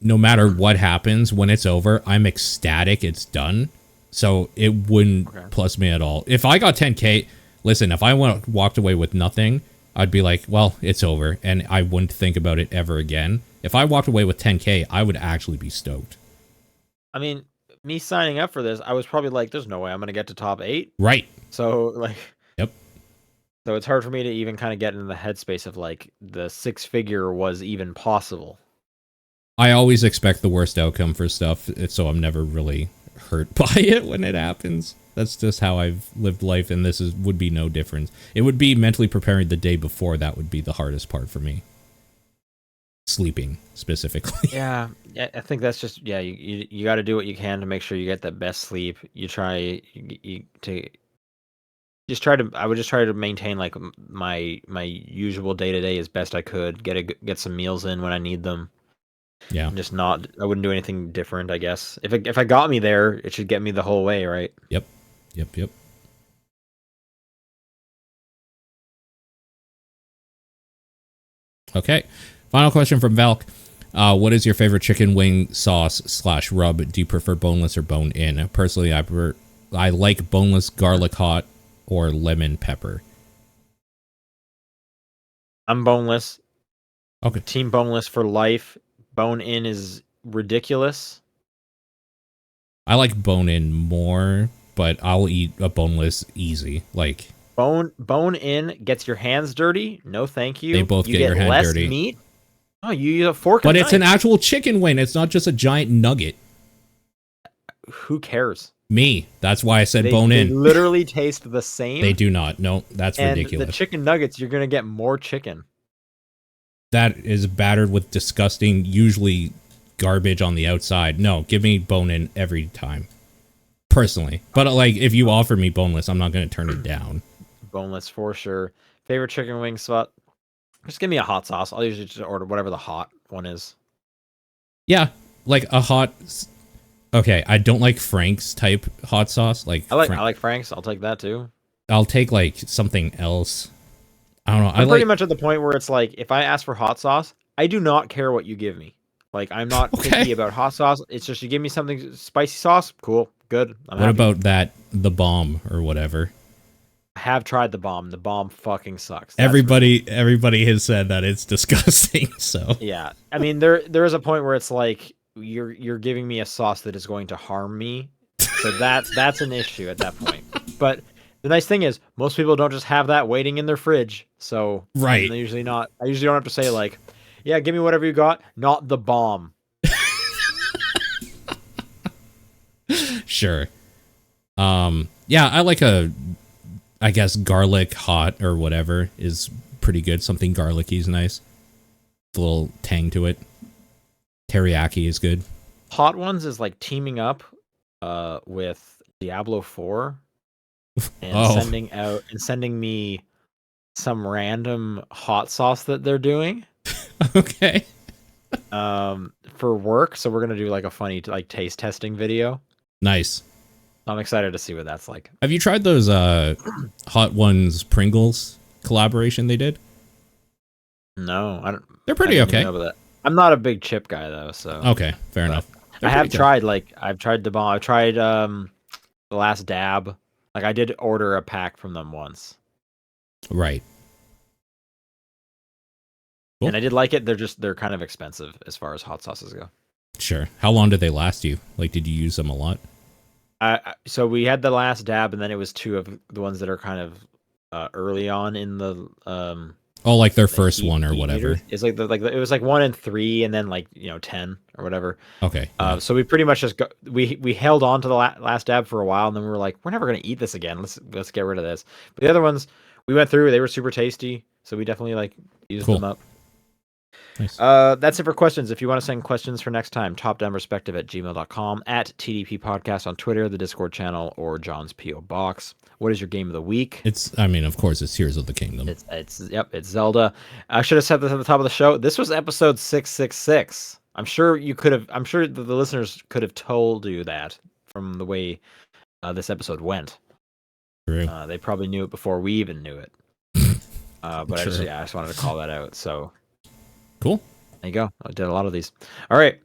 Speaker 1: no matter what happens, when it's over, I'm ecstatic it's done. So it wouldn't plus me at all. If I got 10K, listen, if I walked away with nothing, I'd be like, well, it's over. And I wouldn't think about it ever again. If I walked away with 10K, I would actually be stoked.
Speaker 2: I mean, me signing up for this, I was probably like, there's no way I'm going to get to top 8.
Speaker 1: Right.
Speaker 2: So, like,
Speaker 1: yep.
Speaker 2: So it's hard for me to even kind of get into the headspace of like the 6-figure was even possible.
Speaker 1: I always expect the worst outcome for stuff, so I'm never really hurt by it when it happens. That's just how I've lived life, and would be no different. It would be mentally preparing the day before that would be the hardest part for me. Sleeping, specifically.
Speaker 2: Yeah, I think that's just, you got to do what you can to make sure you get the best sleep. You try to just try to, I would just try to maintain like my usual day-to-day as best I could, get some meals in when I need them.
Speaker 1: Yeah.
Speaker 2: And just I wouldn't do anything different, I guess. If I got me there, it should get me the whole way, right?
Speaker 1: Yep. Okay. Final question from Valk. What is your favorite chicken wing sauce / rub? Do you prefer boneless or bone in? Personally, I like boneless garlic hot or lemon pepper.
Speaker 2: I'm boneless.
Speaker 1: Okay.
Speaker 2: Team boneless for life. Bone in is ridiculous.
Speaker 1: I like bone in more, but I'll eat a boneless easy. Like
Speaker 2: bone in gets your hands dirty. No, thank you.
Speaker 1: They both
Speaker 2: you
Speaker 1: get your hand
Speaker 2: less
Speaker 1: dirty.
Speaker 2: Meat. Oh, you use a fork.
Speaker 1: But
Speaker 2: and
Speaker 1: it's
Speaker 2: knife.
Speaker 1: an actual chicken wing. It's not just a giant nugget.
Speaker 2: Who cares?
Speaker 1: Me. That's why I said bone in.
Speaker 2: They literally taste the same.
Speaker 1: They do not. No, that's ridiculous.
Speaker 2: The chicken nuggets, you're gonna get more chicken.
Speaker 1: That is battered with disgusting, usually garbage on the outside. No, give me bone in every time. Personally. But like, if you offer me boneless, I'm not going to turn it down.
Speaker 2: Boneless for sure. Favorite chicken wing spot? Just give me a hot sauce. I'll usually just order whatever the hot one is.
Speaker 1: Yeah, like a hot... Okay, I don't like Frank's type hot sauce. I
Speaker 2: like Frank's. I'll take that too.
Speaker 1: I'll take like something else. I don't know.
Speaker 2: I'm pretty much at the point where it's like, if I ask for hot sauce, I do not care what you give me. Like, I'm not picky about hot sauce. It's just, you give me something spicy sauce, cool, good. I'm happy.
Speaker 1: About the bomb or whatever?
Speaker 2: I have tried the bomb. The bomb fucking sucks.
Speaker 1: Everybody has said that it's disgusting. So
Speaker 2: yeah, I mean, there is a point where it's like, you're giving me a sauce that is going to harm me. So that's an issue at that point. But the nice thing is, most people don't just have that waiting in their fridge. So
Speaker 1: right.
Speaker 2: I usually don't have to say like, yeah, give me whatever you got, not the bomb.
Speaker 1: Sure. Yeah, I like I guess garlic hot or whatever is pretty good. Something garlicky is nice. A little tang to it. Teriyaki is good.
Speaker 2: Hot ones is like teaming up with Diablo 4 and sending me some random hot sauce that they're doing.
Speaker 1: Okay.
Speaker 2: For work, so we're gonna do like a funny like taste testing video.
Speaker 1: Nice.
Speaker 2: I'm excited to see what that's like.
Speaker 1: Have you tried those Hot Ones Pringles collaboration they did?
Speaker 2: No, I don't.
Speaker 1: They're pretty okay.
Speaker 2: I'm not a big chip guy though, so
Speaker 1: okay, fair enough.
Speaker 2: I have tried I've tried the bomb. I've tried the last dab. Like, I did order a pack from them once.
Speaker 1: Right.
Speaker 2: Cool. And I did like it. They're kind of expensive as far as hot sauces go.
Speaker 1: Sure. How long did they last you? Like, did you use them a lot?
Speaker 2: So we had the last dab, and then it was two of the ones that are kind of early on in the
Speaker 1: like their first one or whatever.
Speaker 2: It's like it was like 1 and 3, and then 10 or whatever.
Speaker 1: Okay.
Speaker 2: So we pretty much just we held on to the last dab for a while, and then we were like, we're never gonna eat this again. Let's get rid of this. But the other ones we went through, they were super tasty, so we definitely used them up.
Speaker 1: Nice.
Speaker 2: That's it for questions. If you want to send questions for next time, topdownperspective@gmail.com, at TDP Podcast on Twitter, the Discord channel, or John's P.O. Box. What is your game of the week?
Speaker 1: Of course, it's Tears of the Kingdom.
Speaker 2: It's Zelda. I should have said this at the top of the show. This was episode 666. I'm sure the listeners could have told you that from the way this episode went.
Speaker 1: True.
Speaker 2: They probably knew it before we even knew it. But I just wanted to call that out. So.
Speaker 1: Cool.
Speaker 2: There you go. I did a lot of these. All right.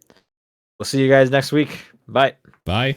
Speaker 2: We'll see you guys next week. Bye.
Speaker 1: Bye.